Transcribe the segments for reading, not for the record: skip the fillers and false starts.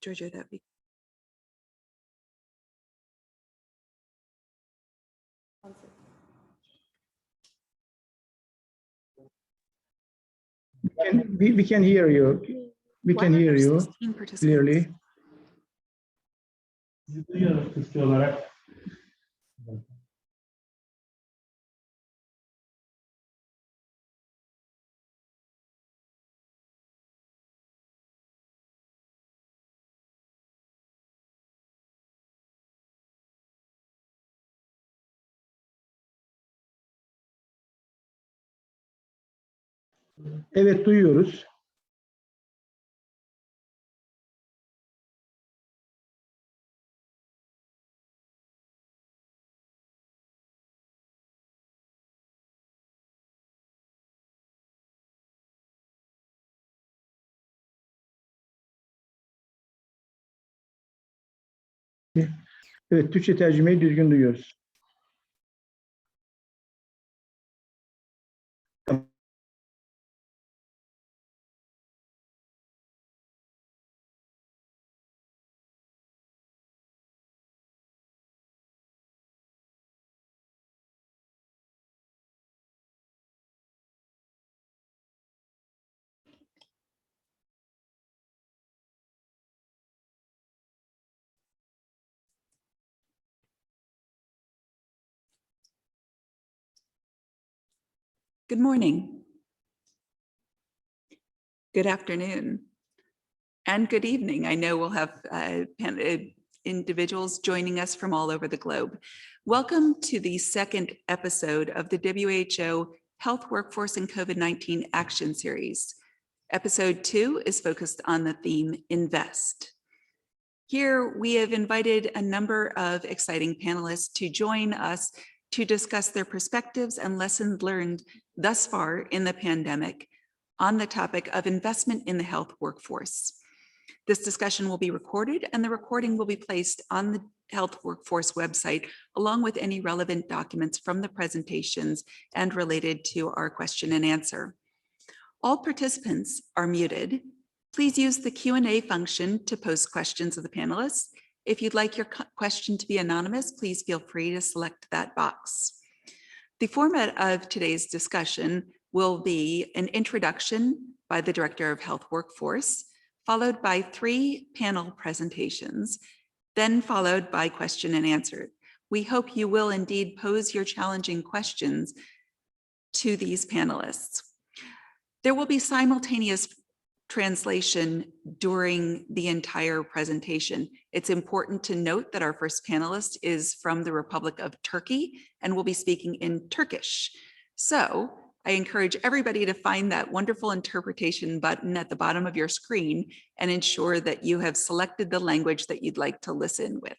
Georgia, that'd be. We can hear you. We can hear you clearly. Evet, duyuyoruz. Evet, Türkçe tercümeyi düzgün duyuyoruz. Good morning, good afternoon, and good evening. I know we'll have individuals joining us from all over the globe. Welcome to the second episode of the WHO Health Workforce and COVID-19 Action Series. Episode 2 is focused on the theme Invest. Here we have invited a number of exciting panelists to join us to discuss their perspectives and lessons learned thus far in the pandemic on the topic of investment in the health workforce. This discussion will be recorded, and the recording will be placed on the Health Workforce website, along with any relevant documents from the presentations and related to our question and answer. All participants are muted. Please use the Q&A function to post questions of the panelists. If you'd like your question to be anonymous, please feel free to select that box. The format of today's discussion will be an introduction by the Director of Health Workforce, followed by 3 panel presentations, then followed by question and answer. We hope you will indeed pose your challenging questions to these panelists. There will be simultaneous translation during the entire presentation. It's important to note that our first panelist is from the Republic of Turkey and will be speaking in Turkish. So I encourage everybody to find that wonderful interpretation button at the bottom of your screen and ensure that you have selected the language that you'd like to listen with.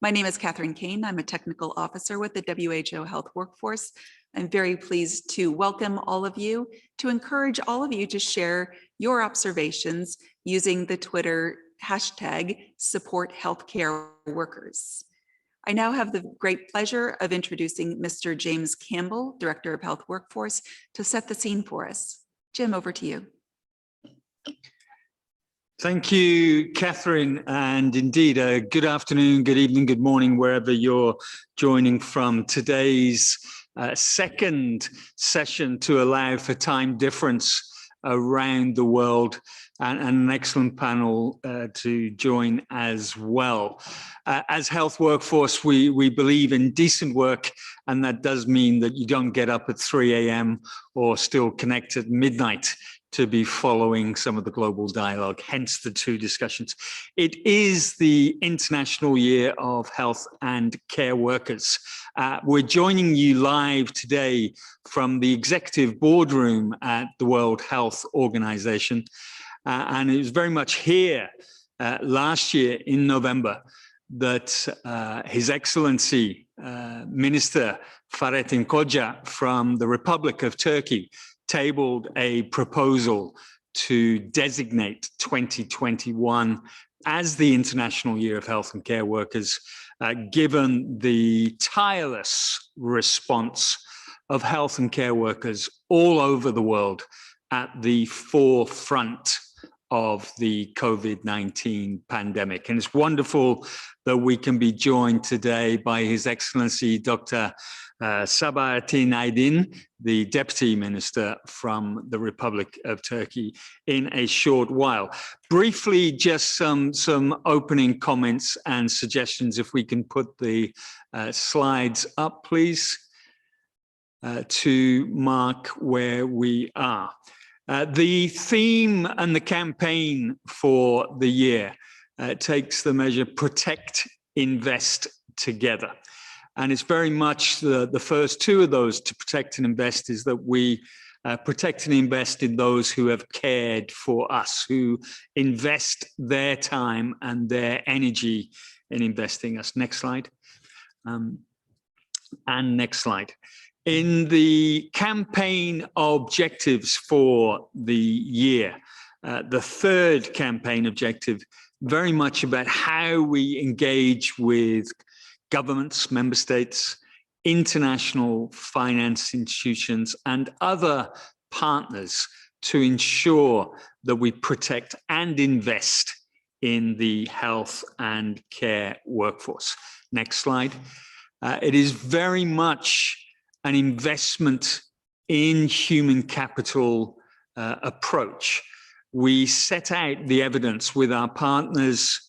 My name is Catherine Kane. I'm a technical officer with the WHO Health Workforce. I'm very pleased to welcome all of you, to encourage all of you to share your observations using the Twitter hashtag #SupportHealthCareWorkers. I now have the great pleasure of introducing Mr. James Campbell, Director of Health Workforce, to set the scene for us. Jim, over to you. Thank you, Catherine, and indeed, good afternoon, good evening, good morning, wherever you're joining from. Today's second session to allow for time difference around the world, and an excellent panel to join as well. As Health Workforce, we believe in decent work, and that does mean that you don't get up at 3 a.m. or still connect at midnight to be following some of the global dialogue, hence the 2 discussions. It is the International Year of Health and Care Workers. We're joining you live today from the executive boardroom at the World Health Organization. And it was very much here last year in November that His Excellency Minister Fahrettin Koca from the Republic of Turkey tabled a proposal to designate 2021 as the International Year of Health and Care Workers, given the tireless response of health and care workers all over the world at the forefront of the COVID-19 pandemic. And it's wonderful that we can be joined today by His Excellency Dr. Sabahattin Aydin, the Deputy Minister from the Republic of Turkey, in a short while. Briefly, just some opening comments and suggestions, if we can put the slides up, please, to mark where we are. The theme and the campaign for the year takes the measure Protect, Invest, Together. And it's very much the first two of those, to protect and invest, is that we protect and invest in those who have cared for us, who invest their time and their energy in investing us. Next slide. And next slide. In the campaign objectives for the year, the third campaign objective, very much about how we engage with governments, member states, international finance institutions, and other partners to ensure that we protect and invest in the health and care workforce. Next slide. It is very much an investment in human capital approach. We set out the evidence with our partners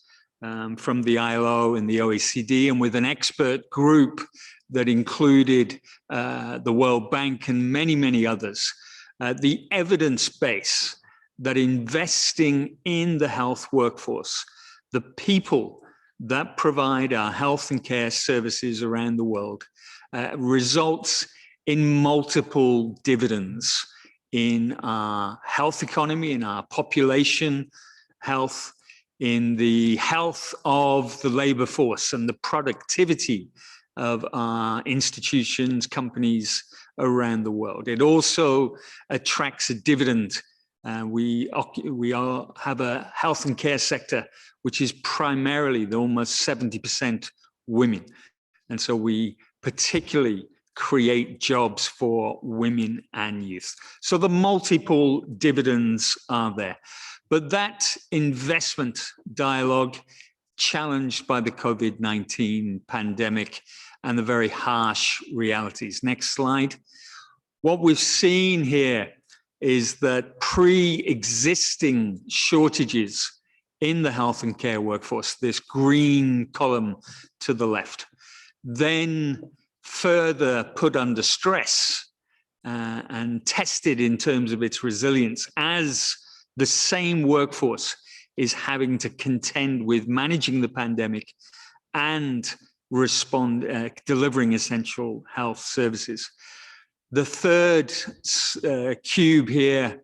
from the ILO and the OECD, and with an expert group that included the World Bank and many, many others, the evidence base that investing in the health workforce, the people that provide our health and care services around the world, results in multiple dividends in our health economy, in our population health, in the health of the labor force and the productivity of our institutions, companies around the world. It also attracts a dividend. We have a health and care sector which is primarily almost 70% women. And so we particularly create jobs for women and youth. So the multiple dividends are there. But that investment dialogue, challenged by the COVID-19 pandemic and the very harsh realities. Next slide. What we've seen here is that pre-existing shortages in the health and care workforce, this green column to the left, then further put under stress and tested in terms of its resilience as the same workforce is having to contend with managing the pandemic and delivering essential health services. The third cube here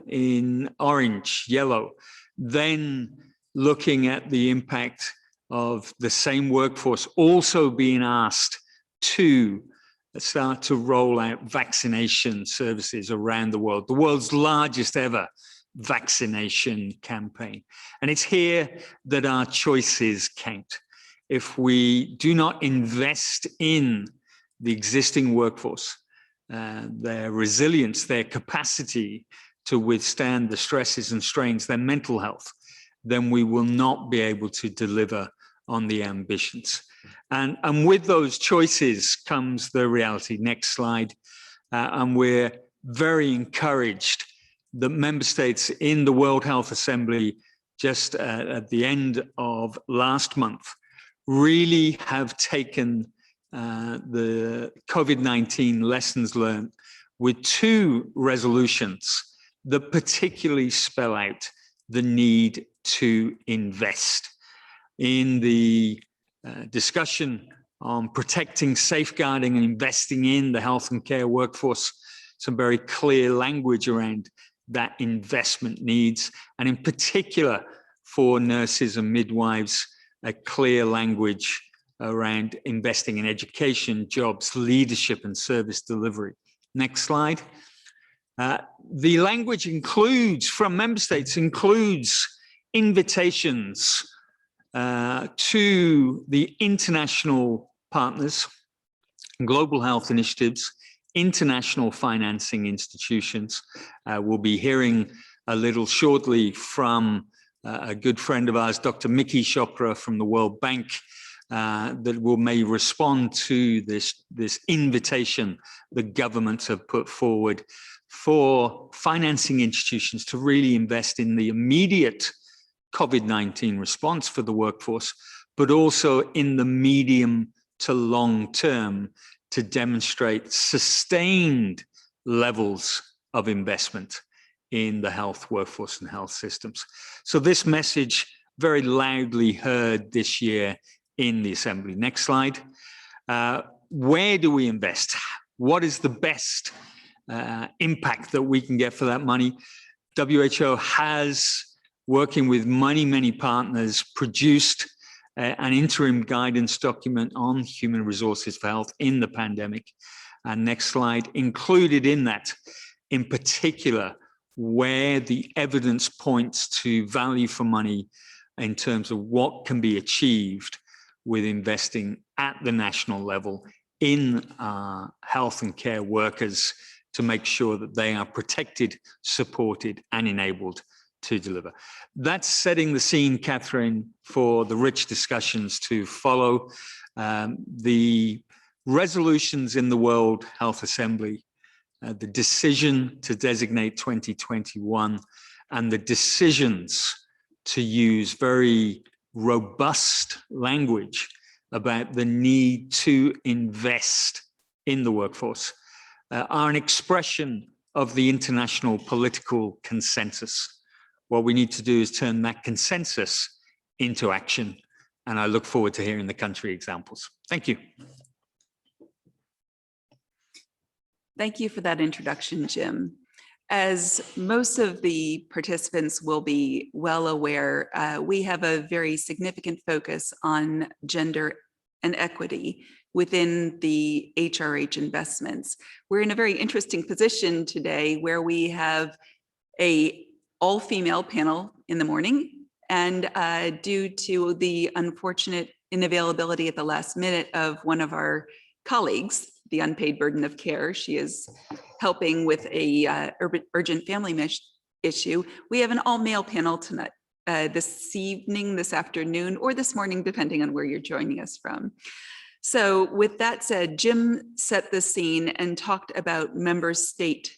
in orange, yellow, then looking at the impact of the same workforce also being asked to start to roll out vaccination services around the world's largest ever vaccination campaign. And it's here that our choices count. If we do not invest in the existing workforce, their resilience, their capacity to withstand the stresses and strains, their mental health, then we will not be able to deliver on the ambitions. And with those choices comes the reality. Next slide. And we're very encouraged that member states in the World Health Assembly just at the end of last month really have taken the COVID-19 lessons learned with two resolutions that particularly spell out the need to invest. In the discussion on protecting, safeguarding, and investing in the health and care workforce, some very clear language around that investment needs, and in particular for nurses and midwives, a clear language around investing in education, jobs, leadership, and service delivery. Next slide. The language includes, from member states, includes invitations to the international partners, global health initiatives, international financing institutions. We'll be hearing a little shortly from a good friend of ours, Dr. Miki Chopra from the World Bank, that may respond to this invitation the governments have put forward for financing institutions to really invest in the immediate COVID-19 response for the workforce, but also in the medium to long term to demonstrate sustained levels of investment in the health workforce and health systems. So this message very loudly heard this year in the Assembly. Next slide. Where do we invest? What is the best impact that we can get for that money? WHO has, working with many partners, produced an interim guidance document on human resources for health in the pandemic. And next slide. Included in that, in particular, where the evidence points to value for money in terms of what can be achieved with investing at the national level in health and care workers to make sure that they are protected, supported, and enabled to deliver. That's setting the scene, Catherine, for the rich discussions to follow. The resolutions in the World Health Assembly, the decision to designate 2021, and the decisions to use very robust language about the need to invest in the workforce are an expression of the international political consensus. What we need to do is turn that consensus into action. And I look forward to hearing the country examples. Thank you. Thank you for that introduction, Jim. As most of the participants will be well aware, we have a very significant focus on gender and equity within the HRH investments. We're in a very interesting position today where we have a all-female panel in the morning, and due to the unfortunate inavailability at the last minute of one of our colleagues, the unpaid burden of care, she is helping with a urgent family issue. We have an all-male panel tonight, this evening, this afternoon, or this morning, depending on where you're joining us from. So with that said, Jim set the scene and talked about member state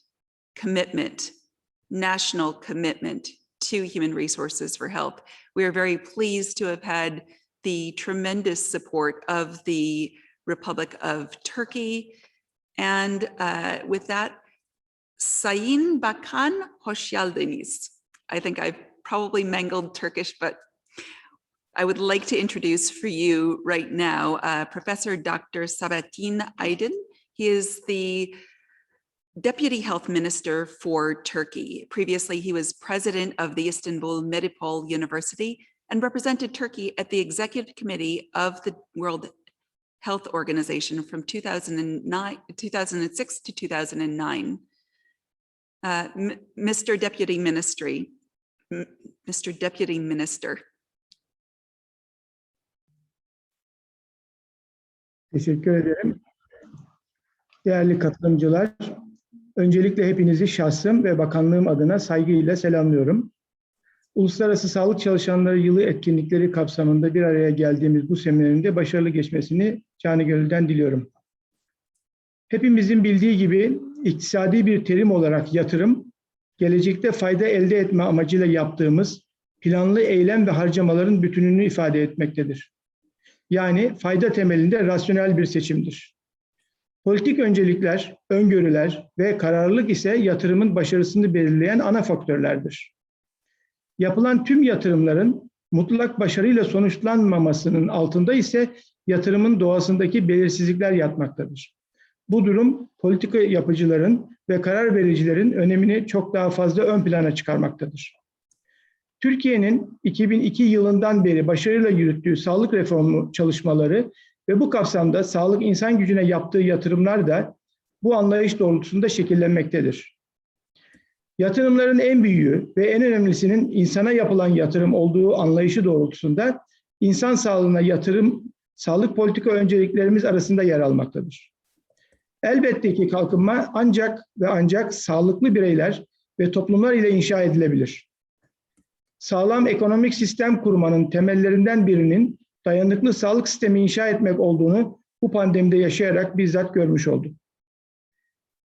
commitment, national commitment to human resources for health. We are very pleased to have had the tremendous support of the Republic of Turkey. And with that, Sayın Bakan hoş geldiniz. I think I've probably mangled Turkish, but I would like to introduce for you right now, Professor Dr. Sabahattin Aydin. He is the Deputy Health Minister for Turkey. Previously, he was president of the Istanbul Medipol University and represented Turkey at the Executive Committee of the World Health Organization from 2006 to 2009. Mr. Deputy Minister. Teşekkür ederim. Değerli katılımcılar, öncelikle hepinizi şahsım ve bakanlığım adına saygıyla selamlıyorum. Uluslararası Sağlık Çalışanları Yılı etkinlikleri kapsamında bir araya geldiğimiz bu seminerinde başarılı geçmesini canı gönülden diliyorum. Hepimizin bildiği gibi iktisadi bir terim olarak yatırım, gelecekte fayda elde etme amacıyla yaptığımız planlı eylem ve harcamaların bütününü ifade etmektedir. Yani fayda temelinde rasyonel bir seçimdir. Politik öncelikler, öngörüler ve kararlılık ise yatırımın başarısını belirleyen ana faktörlerdir. Yapılan tüm yatırımların mutlak başarıyla sonuçlanmamasının altında ise yatırımın doğasındaki belirsizlikler yatmaktadır. Bu durum politika yapıcıların ve karar vericilerin önemini çok daha fazla ön plana çıkarmaktadır. Türkiye'nin 2002 yılından beri başarıyla yürüttüğü sağlık reformu çalışmaları ve bu kapsamda sağlık insan gücüne yaptığı yatırımlar da bu anlayış doğrultusunda şekillenmektedir. Yatırımların en büyüğü ve en önemlisinin insana yapılan yatırım olduğu anlayışı doğrultusunda insan sağlığına yatırım, sağlık politika önceliklerimiz arasında yer almaktadır. Elbette ki kalkınma ancak ve ancak sağlıklı bireyler ve toplumlar ile inşa edilebilir. Sağlam ekonomik sistem kurmanın temellerinden birinin dayanıklı sağlık sistemi inşa etmek olduğunu bu pandemide yaşayarak bizzat görmüş olduk.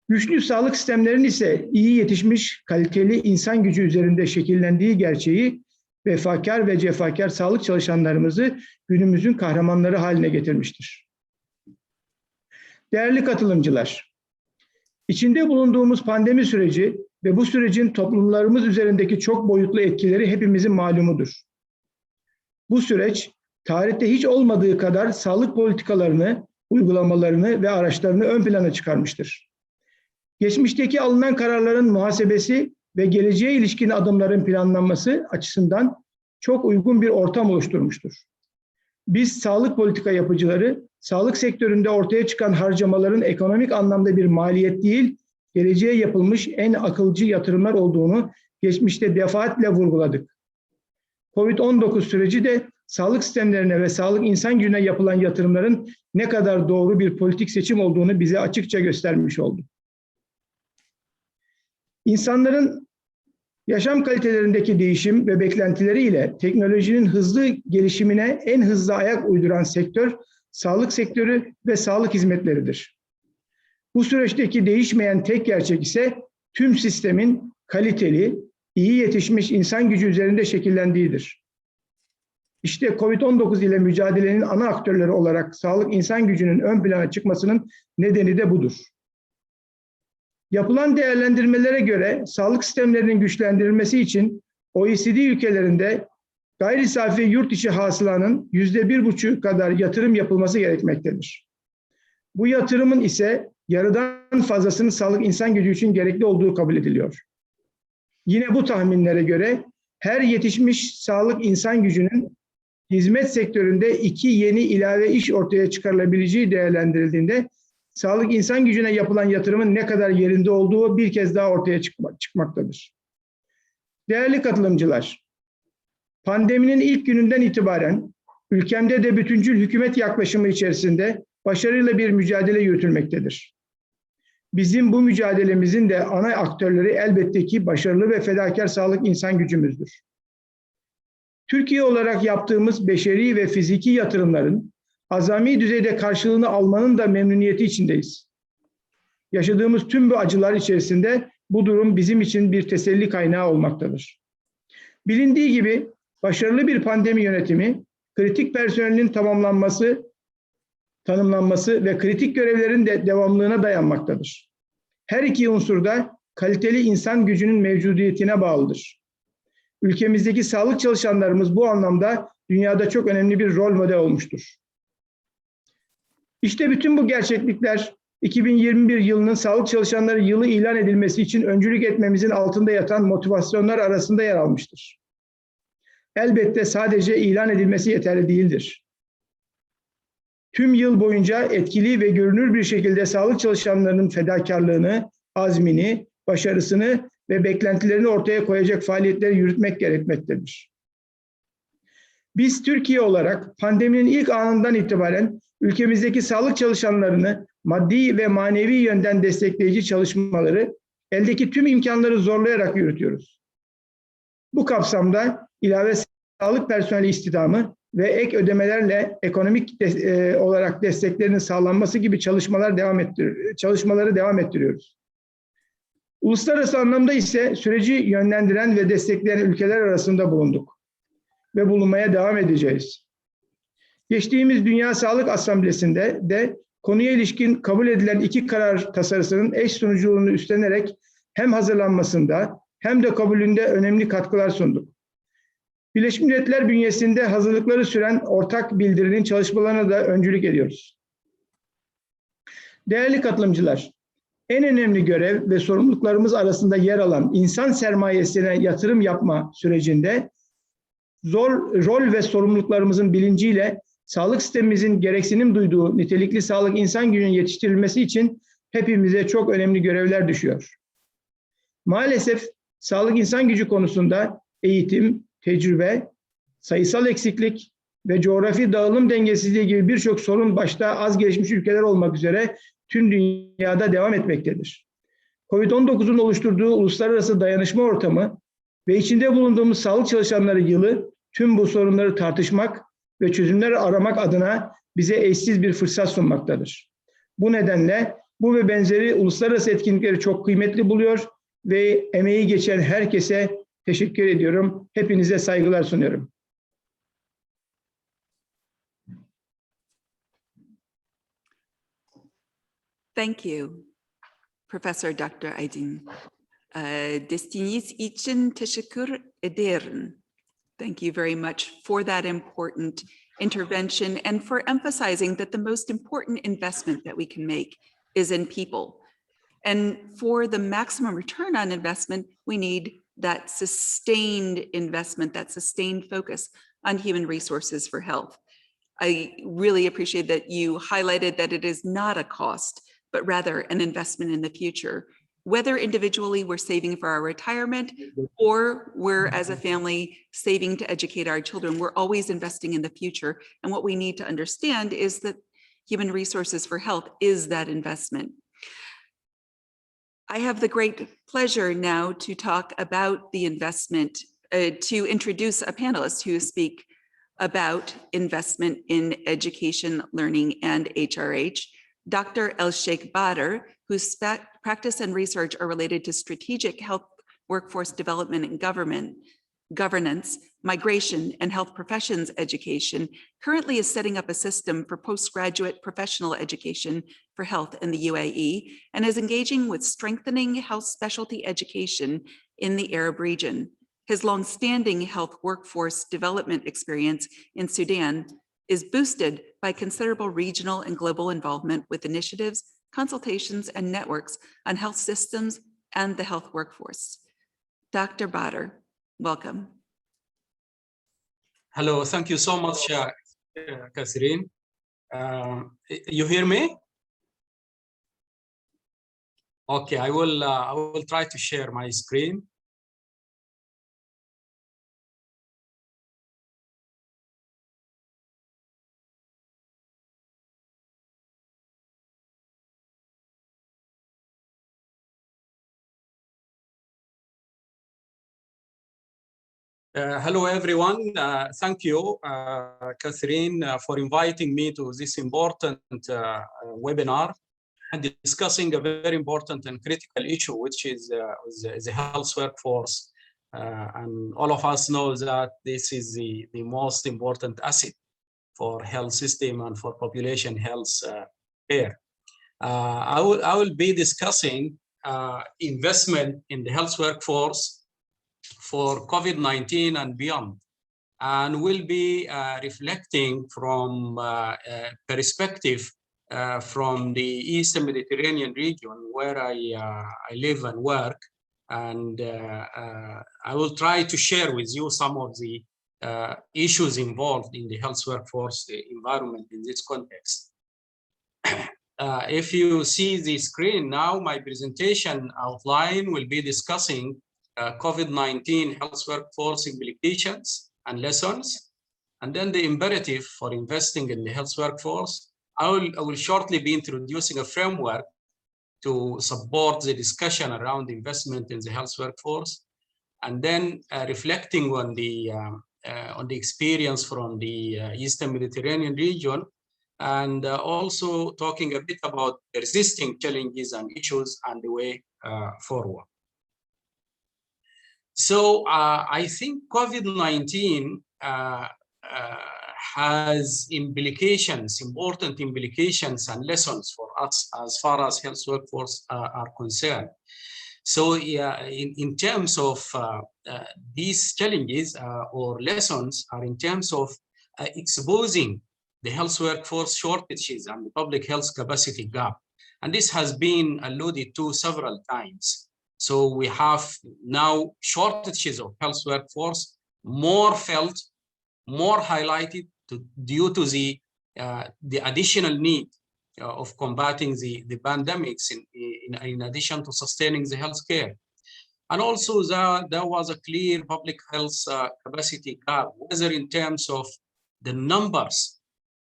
Güçlü sağlık sistemlerinin ise iyi yetişmiş, kaliteli insan gücü üzerinde şekillendiği gerçeği vefakar ve cefakar sağlık çalışanlarımızı günümüzün kahramanları haline getirmiştir. Değerli katılımcılar, içinde bulunduğumuz pandemi süreci ve bu sürecin toplumlarımız üzerindeki çok boyutlu etkileri hepimizin malumudur. Bu süreç, tarihte hiç olmadığı kadar sağlık politikalarını, uygulamalarını ve araçlarını ön plana çıkarmıştır. Geçmişteki alınan kararların muhasebesi ve geleceğe ilişkin adımların planlanması açısından çok uygun bir ortam oluşturmuştur. Biz sağlık politika yapıcıları, sağlık sektöründe ortaya çıkan harcamaların ekonomik anlamda bir maliyet değil, geleceğe yapılmış en akılcı yatırımlar olduğunu geçmişte defaatle vurguladık. COVID-19 süreci de sağlık sistemlerine ve sağlık insan gücüne yapılan yatırımların ne kadar doğru bir politik seçim olduğunu bize açıkça göstermiş oldu. İnsanların yaşam kalitelerindeki değişim ve beklentileriyle teknolojinin hızlı gelişimine en hızlı ayak uyduran sektör, sağlık sektörü ve sağlık hizmetleridir. Bu süreçteki değişmeyen tek gerçek ise tüm sistemin kaliteli, iyi yetişmiş insan gücü üzerinde şekillendiğidir. İşte COVID-19 ile mücadelenin ana aktörleri olarak sağlık insan gücünün ön plana çıkmasının nedeni de budur. Yapılan değerlendirmelere göre sağlık sistemlerinin güçlendirilmesi için OECD ülkelerinde gayri safi yurt içi hasılanın %1,5 kadar yatırım yapılması gerekmektedir. Bu yatırımın ise yarıdan fazlasının sağlık insan gücü için gerekli olduğu kabul ediliyor. Yine bu tahminlere göre her yetişmiş sağlık insan gücünün hizmet sektöründe 2 yeni ilave iş ortaya çıkarılabileceği değerlendirildiğinde sağlık insan gücüne yapılan yatırımın ne kadar yerinde olduğu bir kez daha ortaya çıkmaktadır. Değerli katılımcılar, pandeminin ilk gününden itibaren ülkemde de bütüncül hükümet yaklaşımı içerisinde başarıyla bir mücadele yürütülmektedir. Bizim bu mücadelemizin de ana aktörleri elbette ki başarılı ve fedakar sağlık insan gücümüzdür. Türkiye olarak yaptığımız beşeri ve fiziki yatırımların azami düzeyde karşılığını almanın da memnuniyeti içindeyiz. Yaşadığımız tüm bu acılar içerisinde bu durum bizim için bir teselli kaynağı olmaktadır. Bilindiği gibi başarılı bir pandemi yönetimi, kritik personelin tanımlanması ve kritik görevlerin de devamlılığına dayanmaktadır. Her iki unsur da kaliteli insan gücünün mevcudiyetine bağlıdır. Ülkemizdeki sağlık çalışanlarımız bu anlamda dünyada çok önemli bir rol model olmuştur. İşte bütün bu gerçeklikler 2021 yılının sağlık çalışanları yılı ilan edilmesi için öncülük etmemizin altında yatan motivasyonlar arasında yer almıştır. Elbette sadece ilan edilmesi yeterli değildir. Tüm yıl boyunca etkili ve görünür bir şekilde sağlık çalışanlarının fedakarlığını, azmini, başarısını ve beklentilerini ortaya koyacak faaliyetleri yürütmek gerekmektedir. Biz Türkiye olarak pandeminin ilk anından itibaren ülkemizdeki sağlık çalışanlarını maddi ve manevi yönden destekleyici çalışmaları eldeki tüm imkanları zorlayarak yürütüyoruz. Bu kapsamda ilave sağlık personeli istihdamı ve ek ödemelerle ekonomik olarak desteklerinin sağlanması gibi çalışmaları devam ettiriyoruz. Uluslararası anlamda ise süreci yönlendiren ve destekleyen ülkeler arasında bulunduk ve bulunmaya devam edeceğiz. Geçtiğimiz Dünya Sağlık Asamblesi'nde de konuya ilişkin kabul edilen 2 karar tasarısının eş sunuculuğunu üstlenerek hem hazırlanmasında hem de kabulünde önemli katkılar sunduk. Birleşmiş Milletler bünyesinde hazırlıkları süren ortak bildirinin çalışmalarına da öncülük ediyoruz. Değerli katılımcılar, en önemli görev ve sorumluluklarımız arasında yer alan insan sermayesine yatırım yapma sürecinde rol ve sorumluluklarımızın bilinciyle sağlık sistemimizin gereksinim duyduğu nitelikli sağlık insan gücünün yetiştirilmesi için hepimize çok önemli görevler düşüyor. Maalesef sağlık insan gücü konusunda eğitim, tecrübe, sayısal eksiklik ve coğrafi dağılım dengesizliği gibi birçok sorun başta az gelişmiş ülkeler olmak üzere tüm dünyada devam etmektedir. COVID-19'un oluşturduğu uluslararası dayanışma ortamı ve içinde bulunduğumuz sağlık çalışanları yılı tüm bu sorunları tartışmak ve çözümler aramak adına bize eşsiz bir fırsat sunmaktadır. Bu nedenle bu ve benzeri uluslararası etkinlikleri çok kıymetli buluyor ve emeği geçen herkese teşekkür ediyorum. Hepinize saygılar sunuyorum. Thank you, Professor Dr. Aydin. Desteğiniz için teşekkür ederim. Thank you very much for that important intervention and for emphasizing that the most important investment that we can make is in people. And for the maximum return on investment, we need that sustained investment, that sustained focus on human resources for health. I really appreciate that you highlighted that it is not a cost, but rather an investment in the future. Whether individually we're saving for our retirement or we're as a family saving to educate our children, we're always investing in the future. And what we need to understand is that human resources for health is that investment. I have the great pleasure now to talk about the investment, to introduce a panelist who speak about investment in education, learning, and HRH. Dr. El-Sheikh Badr, whose practice and research are related to strategic health workforce development and governance, migration, and health professions education, currently is setting up a system for postgraduate professional education for health in the UAE, and is engaging with strengthening health specialty education in the Arab region. His longstanding health workforce development experience in Sudan is boosted by considerable regional and global involvement with initiatives, consultations, and networks on health systems and the health workforce. Dr. Badr, welcome. Hello, thank you so much, Catherine. You hear me? Okay, I will try to share my screen. Hello, everyone. Thank you, Catherine, for inviting me to this important webinar and discussing a very important and critical issue, which is the health workforce. And all of us know that this is the most important asset for health system and for population health care. I will be discussing investment in the health workforce for COVID-19 and beyond, and will be reflecting from perspective from the Eastern Mediterranean region where I live and work, and I will try to share with you some of the issues involved in the health workforce environment in this context. If you see the screen now, my presentation outline will be discussing COVID-19 health workforce implications and lessons, and then the imperative for investing in the health workforce. I will shortly be introducing a framework to support the discussion around investment in the health workforce, and then reflecting on the experience from the Eastern Mediterranean region, and also talking a bit about persisting challenges and issues and the way forward. So I think COVID-19 has implications, important implications and lessons for us as far as health workforce are concerned. So in terms of these challenges or lessons are in terms of exposing the health workforce shortages and the public health capacity gap. And this has been alluded to several times. So we have now shortages of health workforce, more felt, more highlighted due to the additional need of combating the pandemics in addition to sustaining the healthcare. And also there was a clear public health capacity gap, whether in terms of the numbers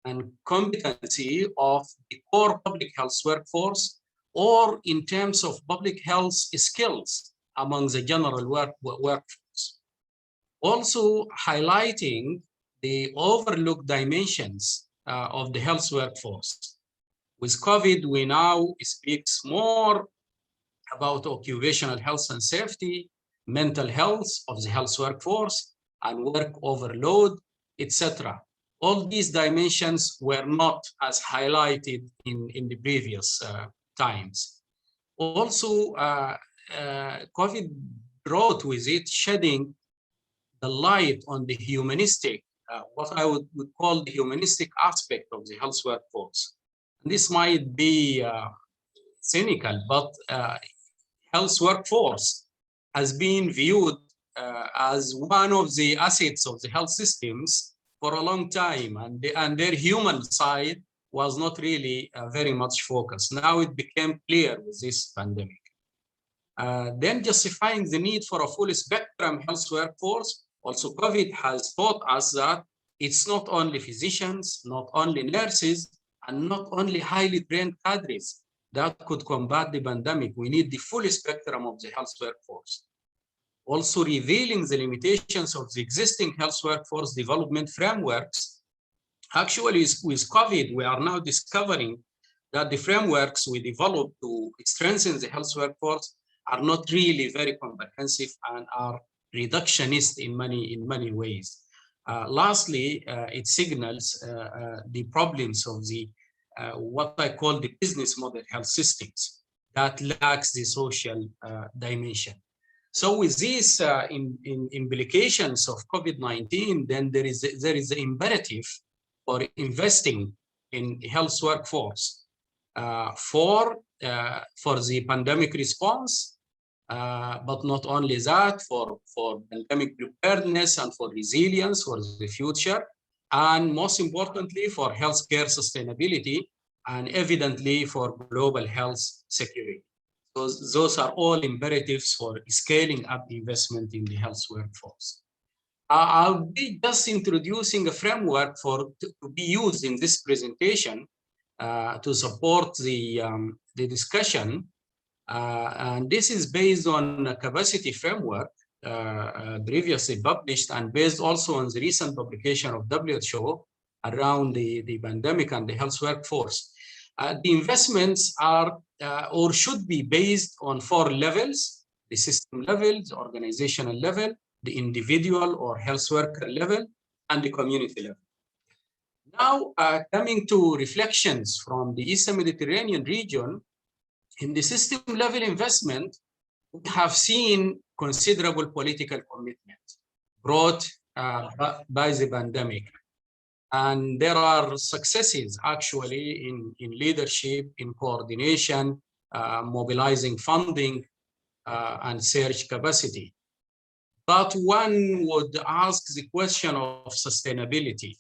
and competency of the core public health workforce, or in terms of public health skills among the general workforce. Also highlighting the overlooked dimensions of the health workforce. With COVID, we now speak more about occupational health and safety, mental health of the health workforce, and work overload, etc. All these dimensions were not as highlighted in the previous times. Also, COVID brought with it shedding the light on the humanistic, what I would call the humanistic aspect of the health workforce. And this might be cynical, but health workforce has been viewed as one of the assets of the health systems for a long time, and their human side was not really very much focused. Now it became clear with this pandemic. Then justifying the need for a full spectrum health workforce, also COVID has taught us that it's not only physicians, not only nurses, and not only highly trained cadres that could combat the pandemic. We need the full spectrum of the health workforce. Also revealing the limitations of the existing health workforce development frameworks. Actually, with COVID, we are now discovering that the frameworks we developed to strengthen the health workforce are not really very comprehensive and are reductionist in many ways. Lastly, it signals the problems of the what I call the business model health systems that lacks the social dimension. So with these implications of COVID-19, then there is the imperative for investing in health workforce for the pandemic response, but not only that, for pandemic preparedness and for resilience for the future, and most importantly for healthcare sustainability, and evidently for global health security. Those are all imperatives for scaling up investment in the health workforce. I'll be just introducing a framework to be used in this presentation to support the discussion. And this is based on a capacity framework previously published and based also on the recent publication of WHO around the pandemic and the health workforce. The investments are or should be based on 4 levels: the system level, the organizational level, the individual or health worker level, and the community level. Now, coming to reflections from the Eastern Mediterranean region, in the system level investment, we have seen considerable political commitment brought by the pandemic. And there are successes actually in leadership, in coordination, mobilizing funding, and surge capacity. But one would ask the question of sustainability,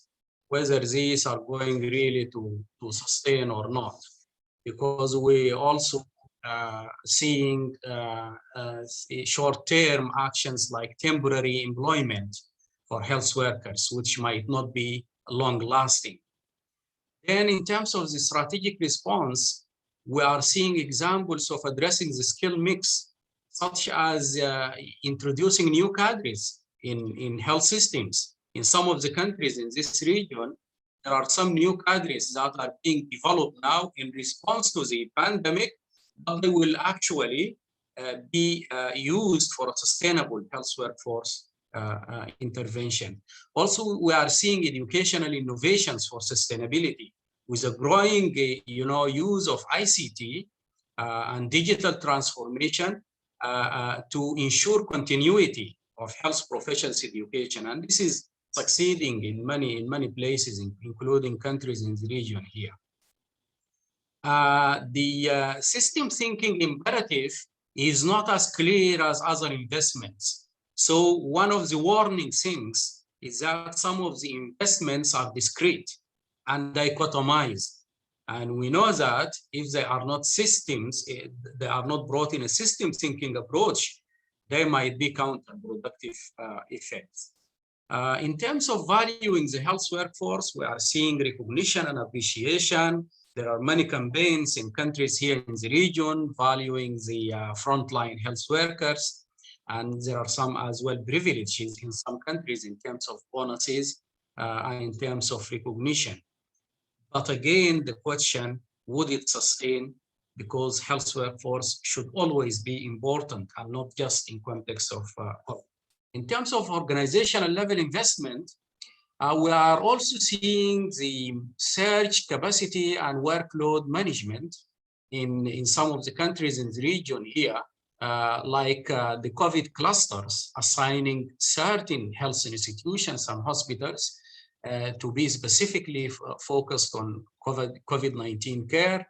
whether these are going really to sustain or not, because we also seeing short-term actions like temporary employment for health workers, which might not be long-lasting. Then in terms of the strategic response, we are seeing examples of addressing the skill mix, such as introducing new cadres in health systems. In some of the countries in this region, there are some new cadres that are being developed now in response to the pandemic, but they will actually be used for a sustainable health workforce intervention. Also, we are seeing educational innovations for sustainability with a growing use of ICT and digital transformation to ensure continuity of health professions education. And this is succeeding in many places, including countries in the region here. The system thinking imperative is not as clear as other investments. So one of the warning things is that some of the investments are discrete and dichotomized. And we know that if they are not systems, they are not brought in a system thinking approach, they might be counterproductive effects. In terms of valuing the health workforce, we are seeing recognition and appreciation There are many campaigns in countries here in the region valuing the frontline health workers, and there are some as well privileges in some countries in terms of bonuses and in terms of recognition. But again, the question, would it sustain? Because health workforce should always be important and not just in context of COVID. In terms of organizational level investment, we are also seeing the surge capacity and workload management in some of the countries in the region here, like the COVID clusters, assigning certain health institutions and hospitals to be specifically focused on COVID-19 care,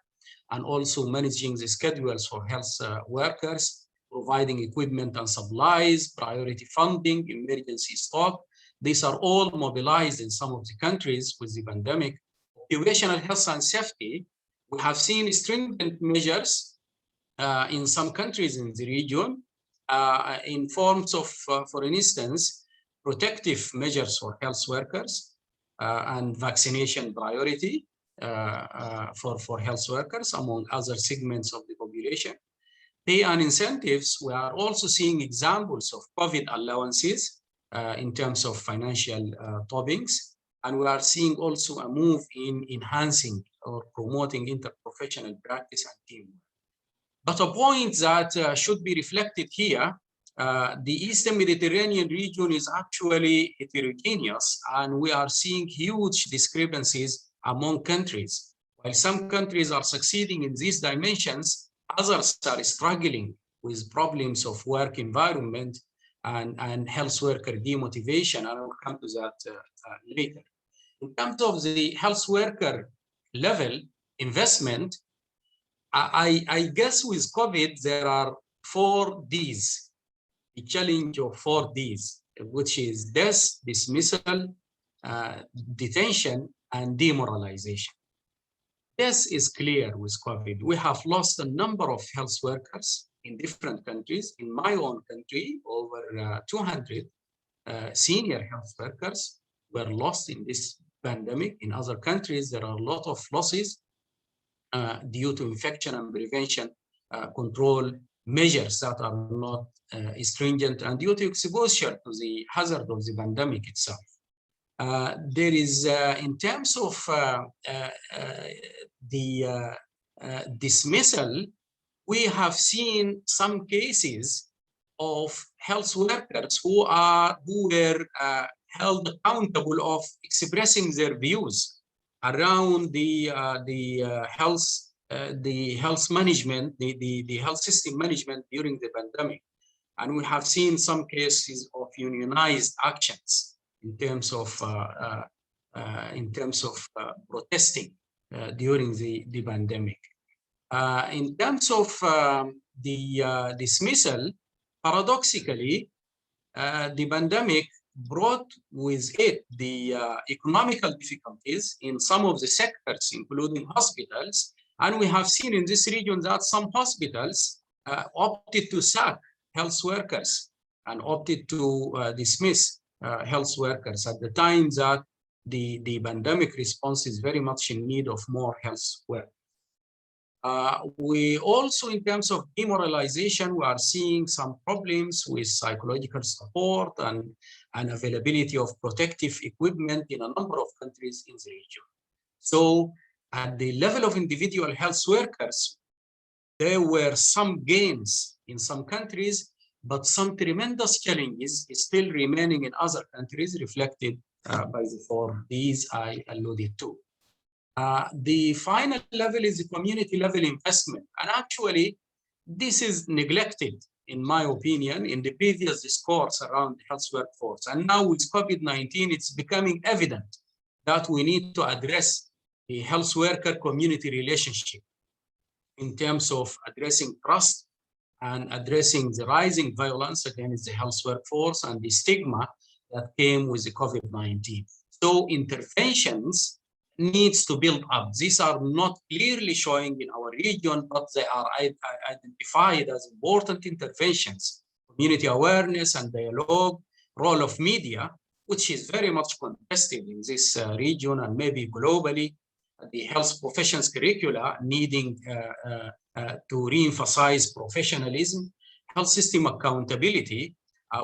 and also managing the schedules for health workers, providing equipment and supplies, priority funding, emergency stock. These are all mobilized in some of the countries with the pandemic. Occupational health and safety, we have seen stringent measures in some countries in the region in forms of, for instance, protective measures for health workers and vaccination priority for health workers, among other segments of the population. Pay and incentives, we are also seeing examples of COVID allowances in terms of financial toppings, and we are seeing also a move in enhancing or promoting interprofessional practice and teamwork. But a point that should be reflected here, the Eastern Mediterranean region is actually heterogeneous, and we are seeing huge discrepancies among countries. While some countries are succeeding in these dimensions, others are struggling with problems of work environment and health worker demotivation, and I will come to that later. In terms of the health worker level investment, I guess with COVID, there are 4 Ds, the challenge of 4 Ds, which is death, dismissal, detention, and demoralization. This is clear with COVID. We have lost a number of health workers in different countries. In my own country, over 200 senior health workers were lost in this pandemic. In other countries, there are a lot of losses due to infection and prevention control measures that are not stringent and due to exposure to the hazard of the pandemic itself. There is, in terms of the dismissal, we have seen some cases of health workers who were held accountable of expressing their views around the health management, the health system management during the pandemic, and we have seen some cases of unionized actions in terms of protesting during the pandemic. In terms of the dismissal, paradoxically, the pandemic brought with it the economical difficulties in some of the sectors, including hospitals. And we have seen in this region that some hospitals opted to sack health workers and opted to dismiss health workers at the time that the pandemic response is very much in need of more health work. We also, in terms of demoralization, we are seeing some problems with psychological support and availability of protective equipment in a number of countries in the region. So at the level of individual health workers, there were some gains in some countries, but some tremendous challenges still remaining in other countries, reflected by the 4 Ds I alluded to. The final level is the community level investment. And actually, this is neglected, in my opinion, in the previous discourse around the health workforce. And now with COVID-19, it's becoming evident that we need to address the health worker community relationship in terms of addressing trust and addressing the rising violence against the health workforce and the stigma that came with the COVID-19. So interventions needs to build up. These are not clearly showing in our region, but they are identified as important interventions. Community awareness and dialogue, role of media, which is very much contested in this region and maybe globally, the health professions curricula needing to re-emphasize professionalism, health system accountability.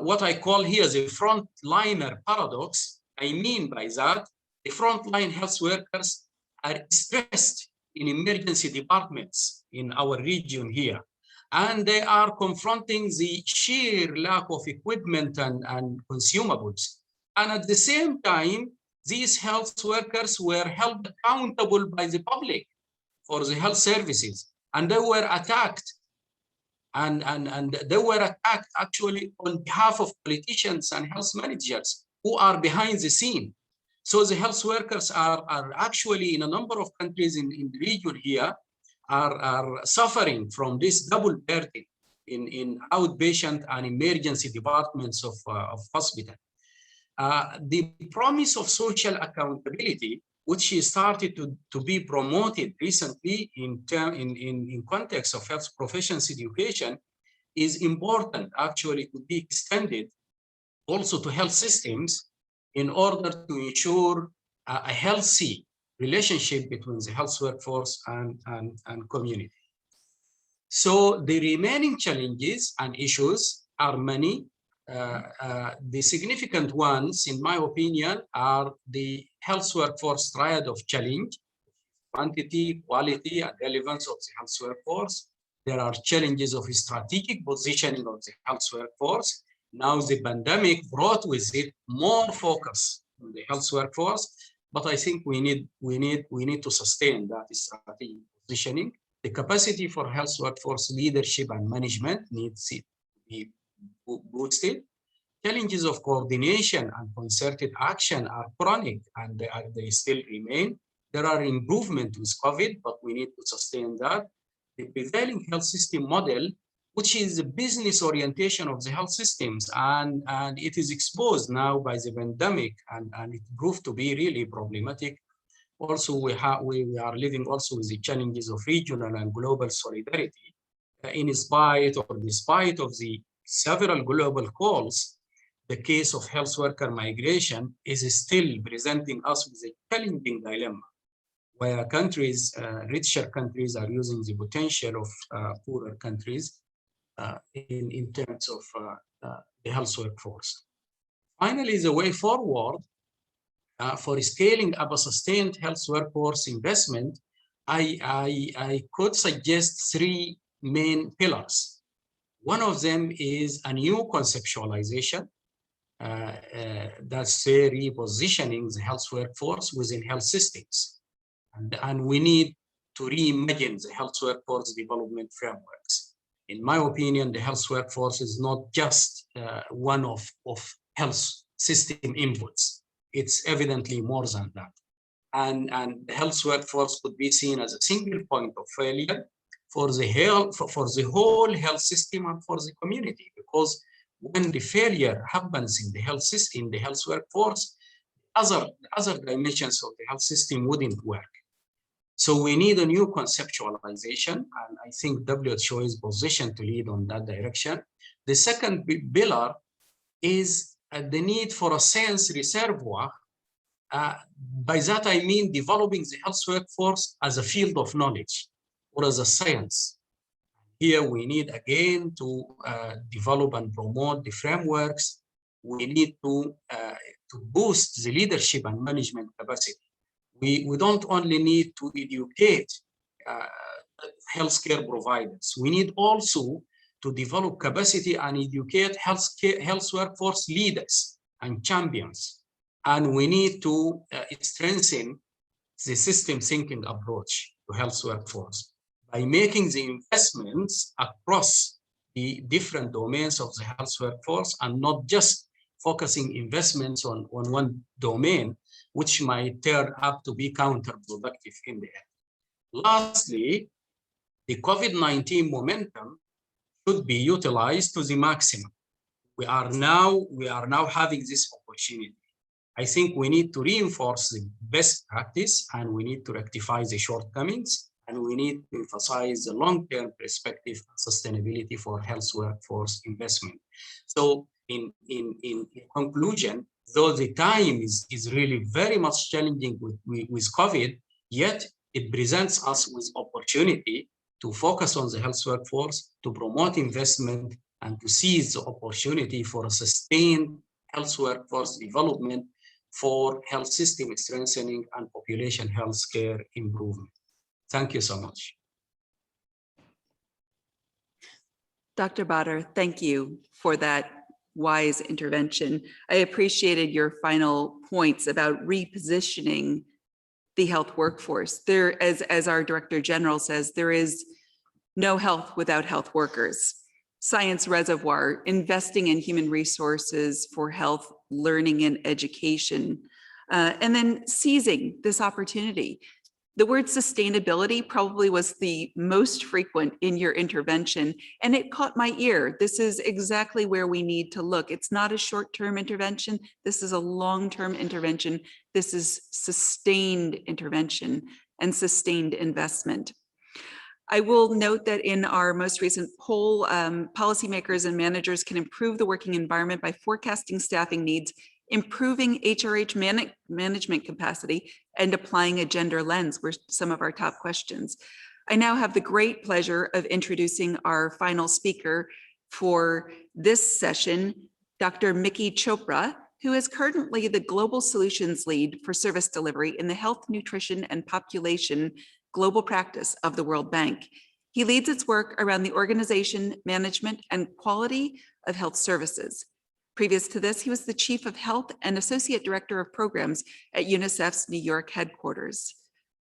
What I call here the frontliner paradox. I mean by that, the frontline health workers are stressed in emergency departments in our region here. And they are confronting the sheer lack of equipment and consumables. And at the same time, these health workers were held accountable by the public for the health services. And they were attacked. And they were attacked actually on behalf of politicians and health managers who are behind the scene. So the health workers are actually in a number of countries in the region here are suffering from this double burden in outpatient and emergency departments of hospital. The promise of social accountability, which started to be promoted recently in context of health professions education, is important actually to be extended also to health systems in order to ensure a healthy relationship between the health workforce and community. So the remaining challenges and issues are many. The significant ones, in my opinion, are the health workforce triad of challenge: quantity, quality, and relevance of the health workforce. There are challenges of strategic positioning of the health workforce. Now the pandemic brought with it more focus on the health workforce, but I think we need to sustain that strategic positioning. The capacity for health workforce leadership and management needs to be boosted. Challenges of coordination and concerted action are chronic, and they still remain. There are improvements with COVID, but we need to sustain that. The prevailing health system model, which is the business orientation of the health systems, and it is exposed now by the pandemic, and it proved to be really problematic. Also, we are living also with the challenges of regional and global solidarity. In spite or despite of the several global calls, the case of health worker migration is still presenting us with a challenging dilemma, where countries, richer countries, are using the potential of poorer countries in terms of the health workforce. Finally, the way forward for scaling up a sustained health workforce investment, I could suggest three main pillars. One of them is a new conceptualization, that's repositioning the health workforce within health systems. And we need to reimagine the health workforce development frameworks. In my opinion, the health workforce is not just one of health system inputs. It's evidently more than that. And the health workforce could be seen as a single point of failure for the whole health system and for the community, because when the failure happens in the health system, in the health workforce, other dimensions of the health system wouldn't work. So we need a new conceptualization, and I think WHO is positioned to lead on that direction. The second pillar is the need for a science reservoir. By that I mean developing the health workforce as a field of knowledge or as a science. Here we need again to develop and promote the frameworks. We need to boost the leadership and management capacity. We don't only need to educate healthcare providers. We need also to develop capacity and educate health workforce leaders and champions. And we need to strengthen the system thinking approach to health workforce by making the investments across the different domains of the health workforce and not just focusing investments on one domain, which might turn out to be counterproductive in the end. Lastly, the COVID-19 momentum should be utilized to the maximum. We are now having this opportunity. I think we need to reinforce the best practice, and we need to rectify the shortcomings, and we need to emphasize the long-term perspective and sustainability for health workforce investment. So in conclusion, though the time is really very much challenging with COVID, Yet it presents us with opportunity to focus on the health workforce, to promote investment, and to seize the opportunity for a sustained health workforce development for health system strengthening and population health care improvement. Thank you so much. Dr. Badr, thank you for that wise intervention. I appreciated your final points about repositioning the health workforce. There, as our Director General says, there is no health without health workers. Science reservoir, investing in human resources for health, learning, and education, and then seizing this opportunity. The word sustainability probably was the most frequent in your intervention, and it caught my ear. This is exactly where we need to look. It's not a short-term intervention. This is a long-term intervention. This is sustained intervention and sustained investment. I will note that in our most recent poll, policymakers and managers can improve the working environment by forecasting staffing needs, improving HRH management capacity, and applying a gender lens were some of our top questions. I now have the great pleasure of introducing our final speaker for this session, Dr. Miki Chopra, who is currently the Global Solutions Lead for Service Delivery in the Health, Nutrition, and Population Global Practice of the World Bank. He leads its work around the organization, management, and quality of health services. Previous to this, he was the Chief of Health and Associate Director of Programs at UNICEF's New York headquarters.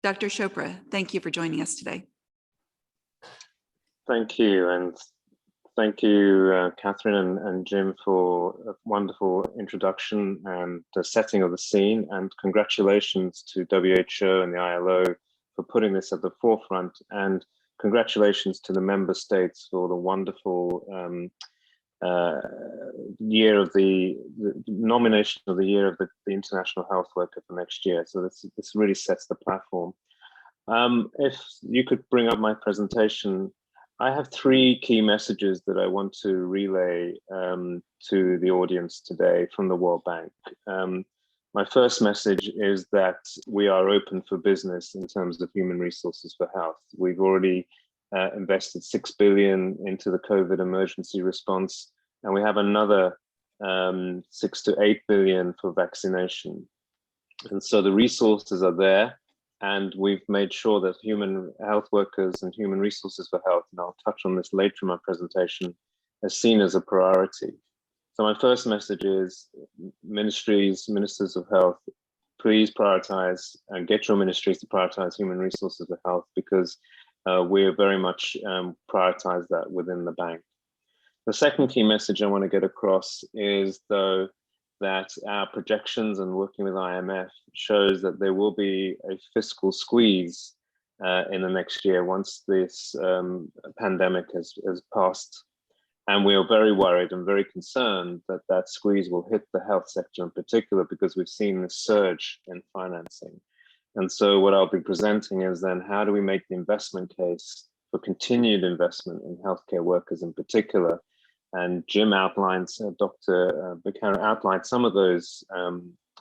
Dr. Chopra, thank you for joining us today. Thank you, and thank you, Catherine and Jim, for a wonderful introduction and the setting of the scene, and congratulations to WHO and the ILO for putting this at the forefront, and congratulations to the member states for the wonderful year of the nomination of the year of the International Health Worker for next year. So this really sets the platform. If you could bring up my presentation, I have three key messages that I want to relay to the audience today from the World Bank. My first message is that we are open for business in terms of human resources for health. We've already invested 6 billion into the COVID emergency response, and we have another 6 to 8 billion for vaccination. And so the resources are there, and we've made sure that human health workers and human resources for health, and I'll touch on this later in my presentation, are seen as a priority. So my first message is ministries, ministers of health, please prioritize and get your ministries to prioritize human resources for health, because we're very much prioritize that within the bank. The second key message I want to get across is, though, that our projections and working with IMF shows that there will be a fiscal squeeze in the next year once this pandemic has passed. And we are very worried and very concerned that that squeeze will hit the health sector in particular, because we've seen this surge in financing. And so what I'll be presenting is then, how do we make the investment case for continued investment in healthcare workers in particular? And Jim outlines, Dr. Buchanan outlined some of those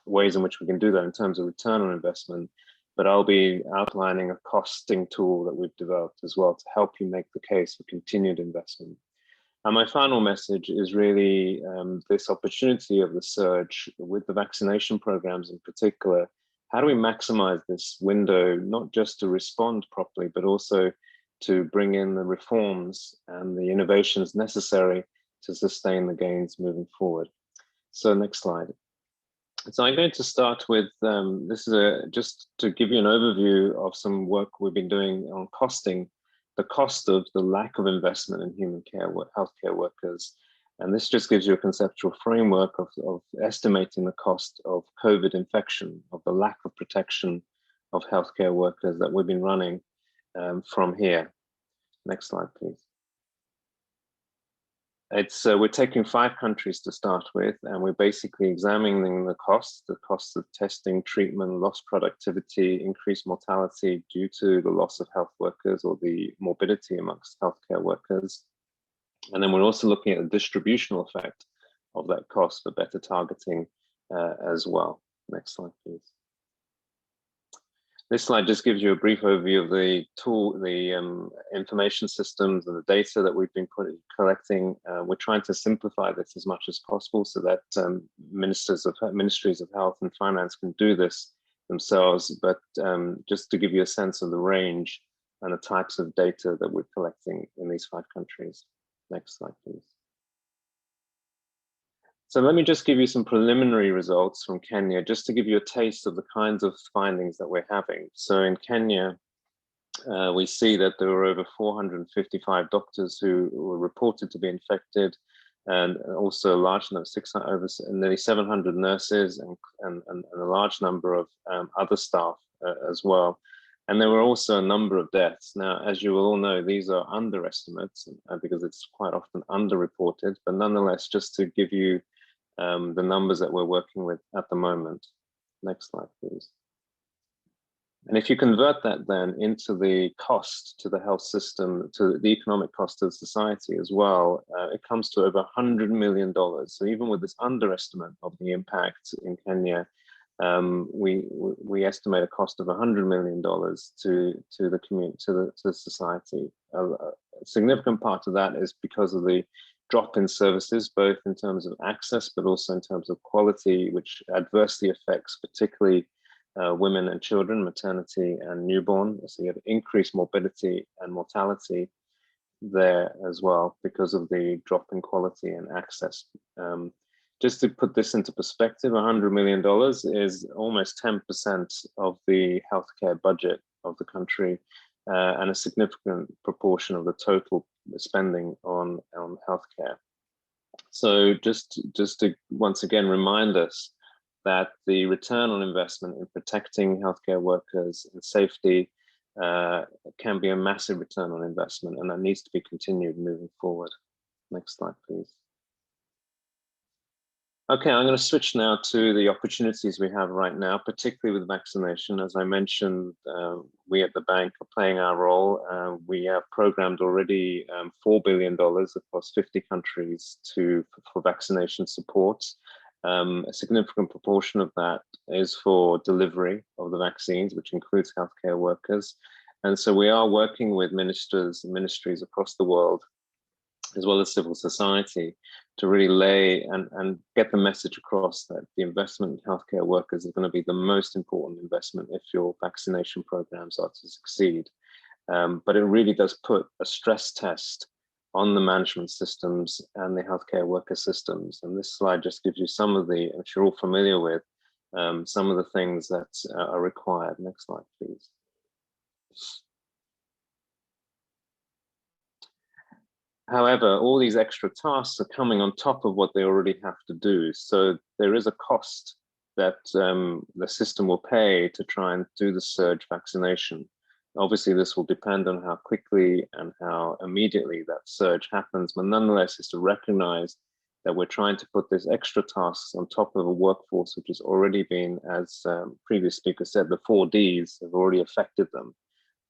ways in which we can do that in terms of return on investment, but I'll be outlining a costing tool that we've developed as well to help you make the case for continued investment. And my final message is really this opportunity of the surge with the vaccination programs in particular. How do we maximize this window, not just to respond properly, but also to bring in the reforms and the innovations necessary to sustain the gains moving forward? So next slide. So I'm going to start with, this is just to give you an overview of some work we've been doing on costing, the cost of the lack of investment in human care, healthcare workers. And this just gives you a conceptual framework of estimating the cost of COVID infection, of the lack of protection of healthcare workers that we've been running from here. Next slide, please. We're taking 5 countries to start with, and we're basically examining the cost of testing, treatment, lost productivity, increased mortality due to the loss of health workers or the morbidity amongst healthcare workers. And then we're also looking at the distributional effect of that cost for better targeting as well. Next slide, please. This slide just gives you a brief overview of the tool, the information systems and the data that we've been collecting. We're trying to simplify this as much as possible so that ministries of health and finance can do this themselves. But just to give you a sense of the range and the types of data that we're collecting in these 5 countries. Next slide, please. So let me just give you some preliminary results from Kenya, just to give you a taste of the kinds of findings that we're having. So in Kenya, we see that there were over 455 doctors who were reported to be infected, and also a large number, nearly 700 nurses and a large number of other staff as well. And there were also a number of deaths. Now, as you will all know, these are underestimates because it's quite often underreported, but nonetheless, just to give you the numbers that we're working with at the moment. Next slide, please. And if you convert that then into the cost to the health system, to the economic cost to the society as well, it comes to over $100 million. So even with this underestimate of the impact in Kenya, we estimate a cost of $100 million to the community, to the society. A significant part of that is because of the drop in services, both in terms of access, but also in terms of quality, which adversely affects particularly women and children, maternity and newborn. So you have increased morbidity and mortality there as well because of the drop in quality and access. Just to put this into perspective, $100 million is almost 10% of the healthcare budget of the country, and a significant proportion of the total spending on healthcare. So just to once again remind us that the return on investment in protecting healthcare workers and safety can be a massive return on investment, and that needs to be continued moving forward. Next slide, please. Okay, I'm going to switch now to the opportunities we have right now, particularly with vaccination. As I mentioned, we at the bank are playing our role. We have programmed already $4 billion across 50 countries for vaccination support. A significant proportion of that is for delivery of the vaccines, which includes healthcare workers. And so we are working with ministers and ministries across the world, as well as civil society, to really lay and get the message across that the investment in healthcare workers is going to be the most important investment if your vaccination programs are to succeed. But it really does put a stress test on the management systems and the healthcare worker systems. And this slide just gives you some of the, which you're all familiar with, some of the things that are required. Next slide, please. However, all these extra tasks are coming on top of what they already have to do. So there is a cost that the system will pay to try and do the surge vaccination. Obviously, this will depend on how quickly and how immediately that surge happens, but nonetheless, it's to recognize that we're trying to put these extra tasks on top of a workforce which has already been, as previous speaker said, the 4 Ds have already affected them.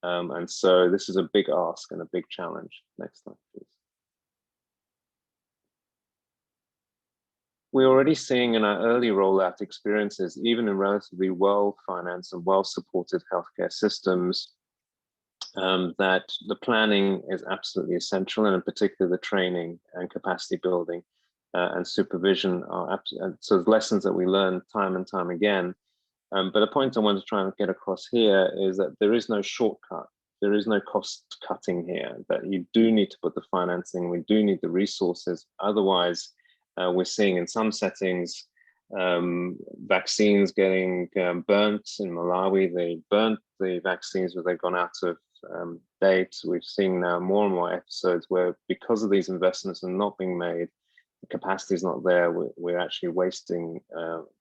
And so this is a big ask and a big challenge. Next slide, please. We're already seeing in our early rollout experiences, even in relatively well-financed and well-supported healthcare systems, that the planning is absolutely essential, and in particular the training and capacity building and supervision are so lessons that we learn time and time again. But the point I want to try and get across here is that there is no shortcut. There is no cost cutting here, that you do need to put the financing, we do need the resources. Otherwise, we're seeing in some settings vaccines getting burnt. In Malawi, they burnt the vaccines where they've gone out of date. We've seen now more and more episodes where, because of these investments are not being made, the capacity is not there, we're actually wasting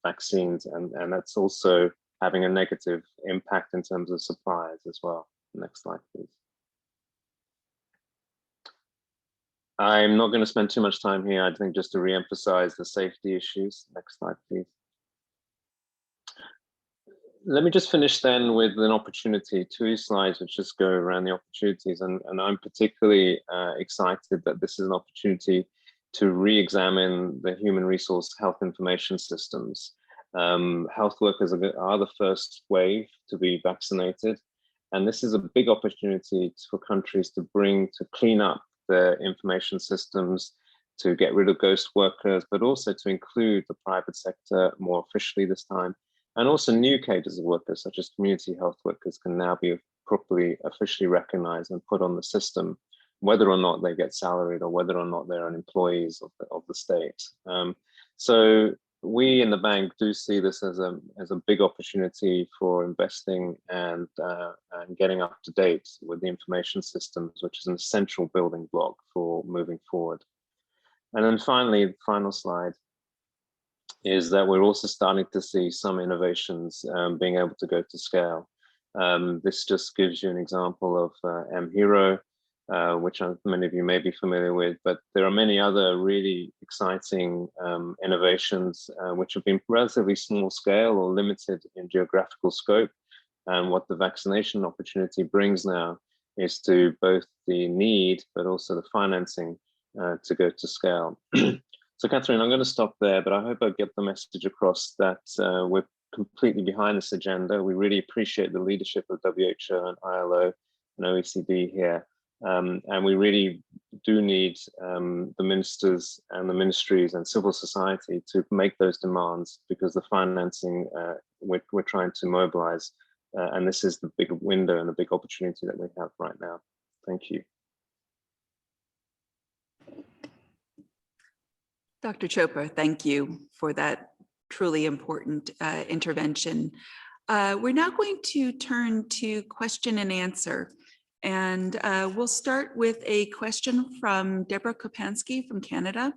vaccines, and that's also having a negative impact in terms of supplies as well. Next slide, please. I'm not going to spend too much time here. I think just to re-emphasize the safety issues. Next slide, please. Let me just finish then with an opportunity, 2 slides which just go around the opportunities. And I'm particularly excited that this is an opportunity to re-examine the human resource health information systems. Health workers are the first wave to be vaccinated. And this is a big opportunity for countries to clean up their information systems, to get rid of ghost workers, but also to include the private sector more officially this time. And also new cadres of workers, such as community health workers, can now be properly officially recognized and put on the system, whether or not they get salaried or whether or not they're employees of the state. So we in the bank do see this as a big opportunity for investing and getting up to date with the information systems, which is an essential building block for moving forward. And then finally, the final slide is that we're also starting to see some innovations being able to go to scale. This just gives you an example of mHero, which many of you may be familiar with, but there are many other really exciting innovations which have been relatively small scale or limited in geographical scope. And what the vaccination opportunity brings now is to both the need, but also the financing to go to scale. So Catherine, I'm going to stop there, but I hope I get the message across that we're completely behind this agenda. We really appreciate the leadership of WHO and ILO and OECD here. And we really do need the ministers and the ministries and civil society to make those demands, because the financing we're trying to mobilize. And this is the big window and the big opportunity that we have right now. Thank you. Dr. Chopra, thank you for that truly important intervention. We're now going to turn to question and answer. And we'll start with a question from Deborah Kopansky from Canada.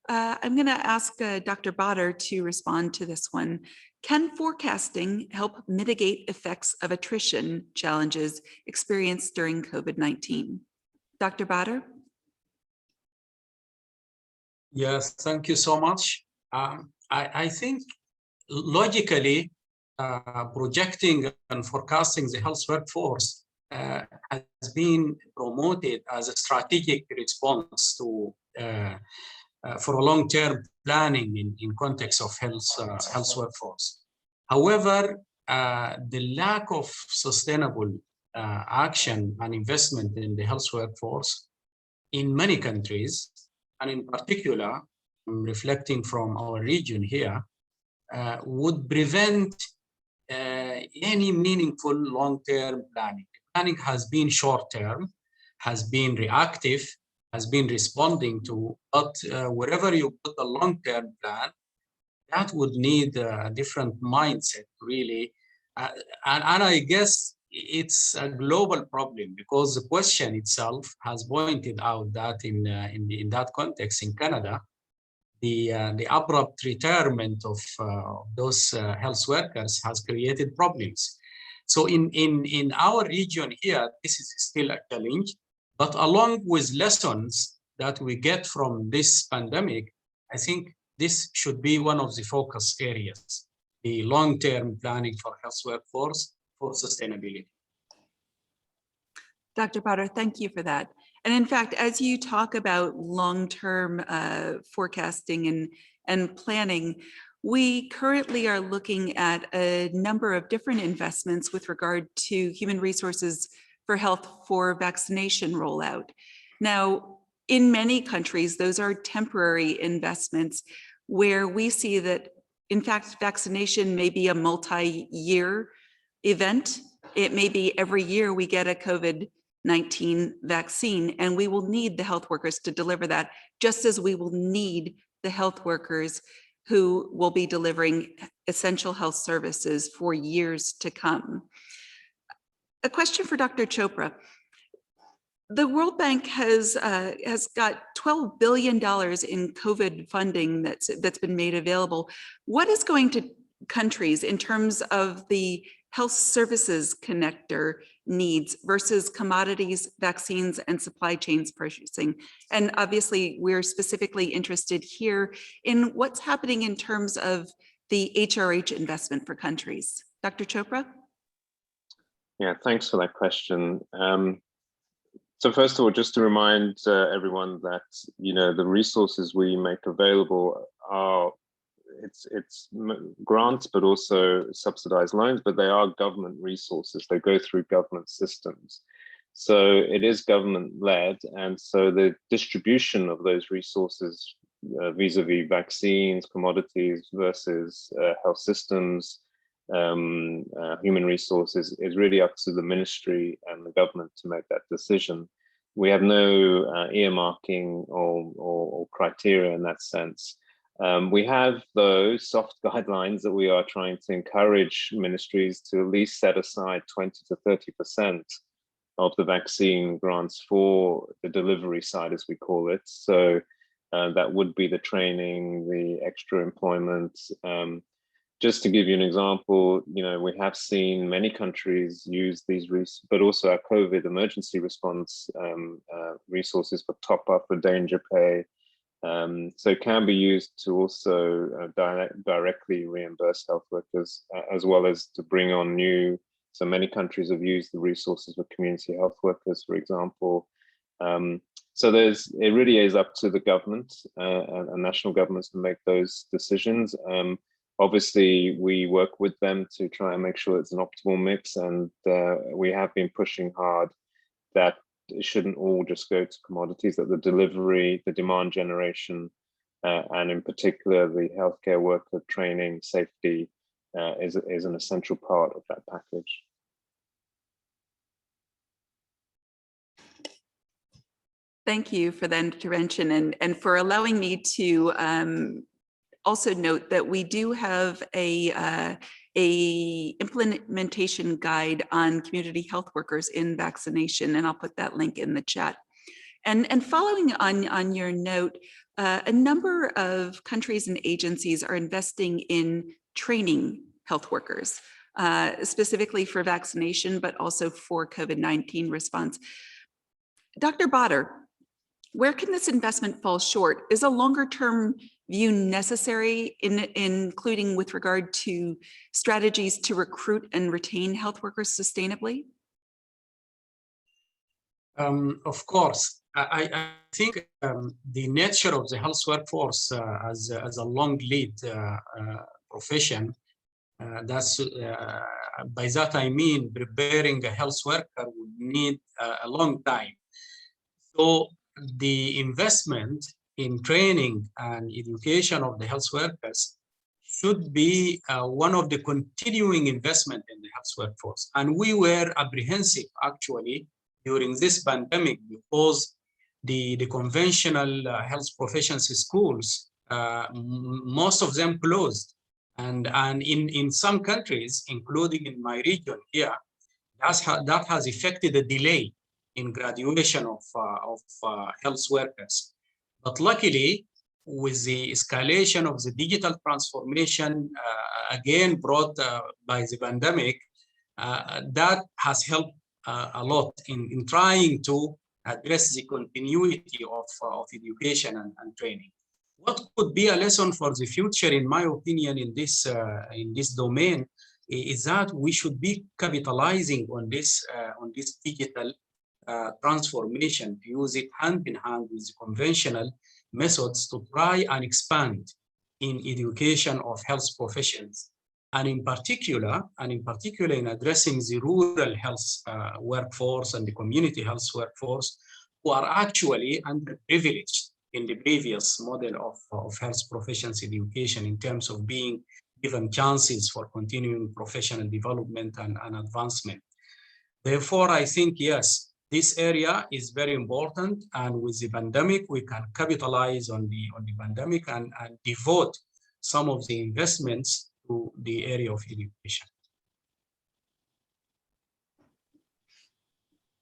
I'm going to ask Dr. Bader to respond to this one. Can forecasting help mitigate effects of attrition challenges experienced during COVID-19? Dr. Bader? Yes, thank you so much. I think logically, projecting and forecasting the health workforce has been promoted as a strategic response to for a long-term planning in context of health workforce. However, the lack of sustainable action and investment in the health workforce in many countries, and in particular, reflecting from our region here, would prevent any meaningful long-term planning. Planning has been short-term, has been reactive, has been responding to, but wherever you put a long-term plan, that would need a different mindset, really. And I guess it's a global problem, because the question itself has pointed out that in that context in Canada, the abrupt retirement of those health workers has created problems. So in our region here, this is still a challenge, but along with lessons that we get from this pandemic, I think this should be one of the focus areas, the long-term planning for health workforce for sustainability. Dr. Bader, thank you for that. And in fact, as you talk about long-term forecasting and planning, we currently are looking at a number of different investments with regard to human resources for health for vaccination rollout. Now, in many countries, those are temporary investments where we see that, in fact, vaccination may be a multi-year event. It may be every year we get a COVID-19 vaccine, and we will need the health workers to deliver that, just as we will need the health workers who will be delivering essential health services for years to come. A question for Dr. Chopra. The World Bank has got $12 billion in COVID funding that's been made available. What is going to countries in terms of the health services connector needs versus commodities, vaccines, and supply chains purchasing? And obviously, we're specifically interested here in what's happening in terms of the HRH investment for countries. Dr. Chopra? Yeah, thanks for that question. So first of all, just to remind everyone that, the resources we make available it's grants, but also subsidized loans, but they are government resources. They go through government systems. So it is government-led, and so the distribution of those resources vis-a-vis vaccines, commodities versus health systems, human resources is really up to the ministry and the government to make that decision. We have no earmarking or criteria in that sense. We have those soft guidelines that we are trying to encourage ministries to at least set aside 20 to 30% of the vaccine grants for the delivery side, as we call it. So that would be the training, the extra employment. Just to give you an example, we have seen many countries use these, but also our COVID emergency response resources for top up for danger pay. So it can be used to also directly reimburse health workers, as well as to bring on new. So many countries have used the resources for community health workers, for example. So it really is up to the government and national governments to make those decisions. Obviously, we work with them to try and make sure it's an optimal mix, and we have been pushing hard that it shouldn't all just go to commodities, that the delivery, the demand generation, and in particular, the healthcare worker training, safety, is an essential part of that package. Thank you for that intervention and for allowing me to also note that we do have a implementation guide on community health workers in vaccination, and I'll put that link in the chat. And following on your note, a number of countries and agencies are investing in training health workers, specifically for vaccination, but also for COVID-19 response. Dr. Badr, where can this investment fall short? Is a longer-term view necessary, including with regard to strategies to recruit and retain health workers sustainably? Of course. I think the nature of the health workforce as a long lead profession, by that I mean preparing a health worker would need a long time. So the investment in training and education of the health workers should be one of the continuing investment in the health workforce. And we were apprehensive actually during this pandemic because the conventional health proficiency schools, most of them closed. And in some countries, including in my region here, that has affected the delay in graduation of health workers. But luckily, with the escalation of the digital transformation, again brought by the pandemic, that has helped a lot in trying to address the continuity of education and training. What could be a lesson for the future, in my opinion, in this domain, is that we should be capitalizing on this digital transformation, to use it hand in hand with the conventional methods to try and expand in education of health professions, and in particular in addressing the rural health workforce and the community health workforce, who are actually underprivileged in the previous model of health professions education in terms of being given chances for continuing professional development and advancement. Therefore, I think, yes, this area is very important, and with the pandemic, we can capitalize on the pandemic and devote some of the investments to the area of education.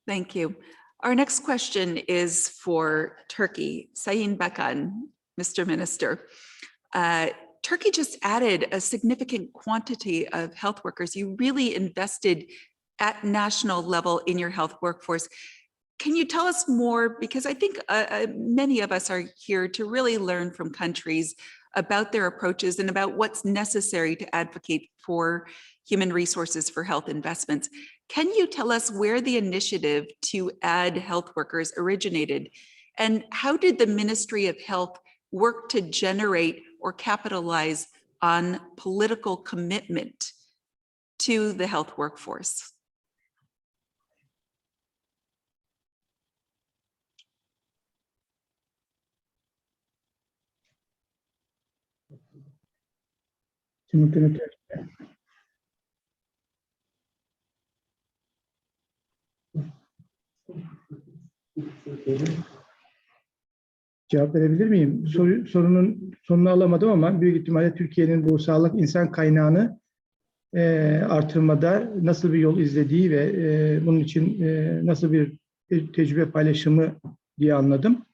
Thank you. Our next question is for Turkey. Sayın Bakan, Mr. Minister. Turkey just added a significant quantity of health workers. You really invested at national level in your health workforce. Can you tell us more? Because I think many of us are here to really learn from countries about their approaches and about what's necessary to advocate for human resources for health investments. Can you tell us where the initiative to add health workers originated, and how did the Ministry of Health work to generate or capitalize on political commitment to the health workforce. Cevap verebilir miyim? Sorunun sonunu alamadım ama büyük ihtimalle Türkiye'nin bu sağlık insan kaynağını artırmada nasıl bir yol izlediği ve bunun için nasıl bir tecrübe paylaşımı diye anladım.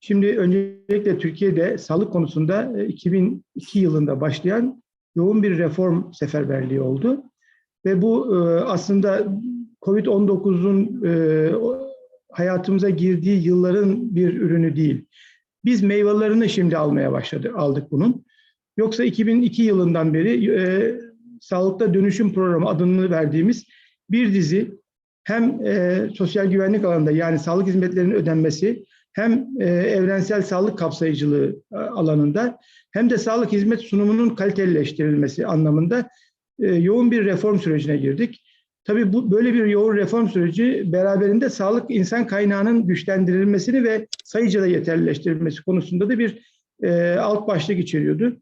Şimdi öncelikle Türkiye'de sağlık konusunda 2002 yılında başlayan yoğun bir reform seferberliği oldu. Ve bu aslında COVID-19'un hayatımıza girdiği yılların bir ürünü değil. Biz meyvelerini şimdi aldık bunun. Yoksa 2002 yılından beri Sağlıkta Dönüşüm Programı adını verdiğimiz bir dizi hem sosyal güvenlik alanında yani sağlık hizmetlerinin ödenmesi hem evrensel sağlık kapsayıcılığı alanında hem de sağlık hizmet sunumunun kalitelileştirilmesi anlamında yoğun bir reform sürecine girdik. Tabii böyle bir yoğun reform süreci beraberinde sağlık insan kaynağının güçlendirilmesini ve sayıca da yeterlileştirilmesi konusunda da bir alt başlık içeriyordu.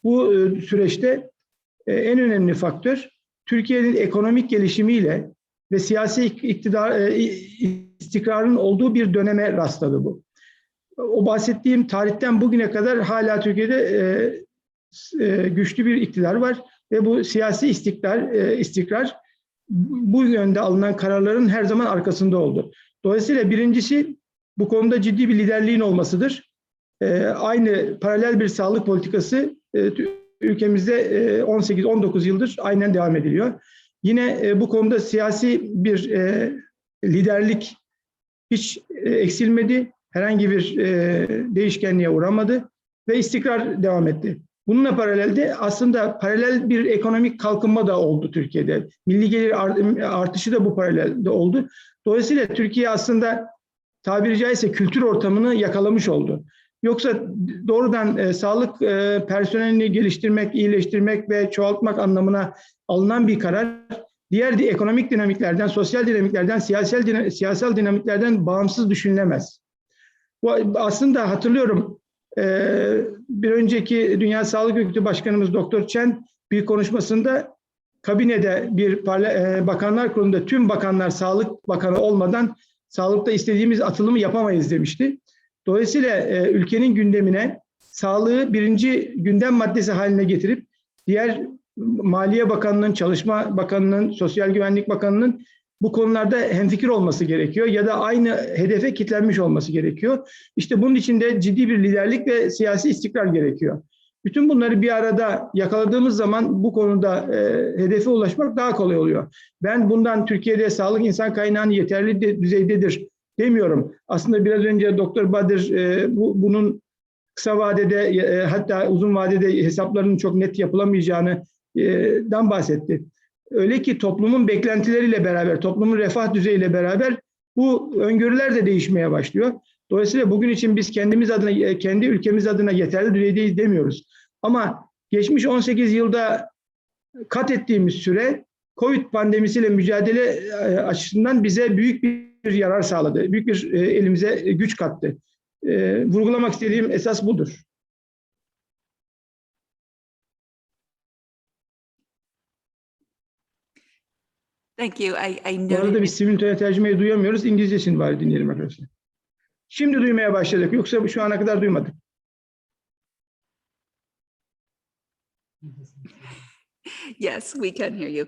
Bu süreçte en önemli faktör Türkiye'nin ekonomik gelişimiyle ve siyasi istikrarın olduğu bir döneme rastladı bu. O bahsettiğim tarihten bugüne kadar hala Türkiye'de güçlü bir iktidar var ve bu siyasi istikrar bu yönde alınan kararların her zaman arkasında oldu. Dolayısıyla birincisi bu konuda ciddi bir liderliğin olmasıdır. Aynı paralel bir sağlık politikası ülkemizde 18-19 yıldır aynen devam ediliyor. Yine bu konuda siyasi bir liderlik hiç eksilmedi. Herhangi bir değişkenliğe uğramadı ve istikrar devam etti. Bununla paralelde aslında paralel bir ekonomik kalkınma da oldu Türkiye'de. Milli gelir artışı da bu paralelde oldu. Dolayısıyla Türkiye aslında tabiri caizse kültür ortamını yakalamış oldu. Yoksa doğrudan sağlık personelini geliştirmek, iyileştirmek ve çoğaltmak anlamına alınan bir karar, diğer ekonomik dinamiklerden, sosyal dinamiklerden, siyasal dinamiklerden bağımsız düşünülemez. Bu aslında hatırlıyorum bir önceki Dünya Sağlık Örgütü Başkanımız Doktor Chen bir konuşmasında kabinede bir bakanlar kurulunda tüm bakanlar Sağlık Bakanı olmadan sağlıkta istediğimiz atılımı yapamayız demişti. Dolayısıyla ülkenin gündemine sağlığı birinci gündem maddesi haline getirip diğer Maliye Bakanı'nın, Çalışma Bakanı'nın, Sosyal Güvenlik Bakanı'nın bu konularda hemfikir olması gerekiyor ya da aynı hedefe kilitlenmiş olması gerekiyor. İşte bunun için de ciddi bir liderlik ve siyasi istikrar gerekiyor. Bütün bunları bir arada yakaladığımız zaman bu konuda hedefe ulaşmak daha kolay oluyor. Ben bundan Türkiye'de sağlık insan kaynağının yeterli düzeydedir demiyorum. Aslında biraz önce Doktor Badir bunun kısa vadede hatta uzun vadede hesaplarının çok net yapılamayacağından bahsetti. Öyle ki toplumun beklentileriyle beraber, toplumun refah düzeyiyle beraber bu öngörüler de değişmeye başlıyor. Dolayısıyla bugün için biz kendimiz adına, kendi ülkemiz adına yeterli düzeydeyiz demiyoruz. Ama geçmiş 18 yılda kat ettiğimiz süre COVID pandemisiyle mücadele açısından bize büyük bir yarar sağladı. Büyük bir elimize güç kattı. Vurgulamak istediğim esas budur. Thank you. Bu arada biz simultane tercümeyi duyamıyoruz. İngilizcesini bari dinleyelim arkadaşlar. Şimdi duymaya başladık. Yoksa şu ana kadar duymadık. Yes, we can hear you.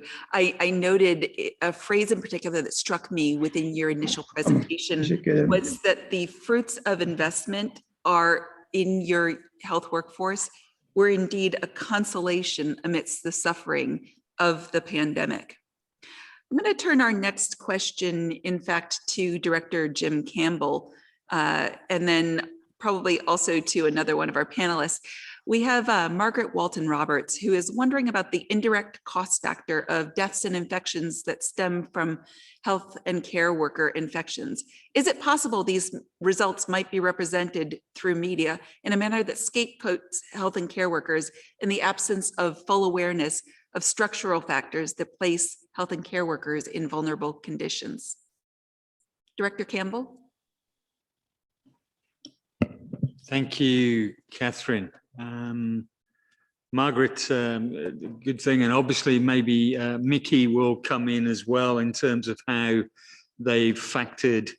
I noted a phrase in particular that struck me within your initial presentation was that the fruits of investment are in your health workforce were indeed a consolation amidst the suffering of the pandemic. I'm going to turn our next question, in fact, to Director Jim Campbell, and then probably also to another one of our panelists. We have Margaret Walton Roberts, who is wondering about the indirect cost factor of deaths and infections that stem from health and care worker infections. Is it possible these results might be represented through media in a manner that scapegoats health and care workers in the absence of full awareness of structural factors that place health and care workers in vulnerable conditions? Director Campbell? Thank you, Catherine. Margaret, good thing, and obviously maybe Mickey will come in as well in terms of how they've factored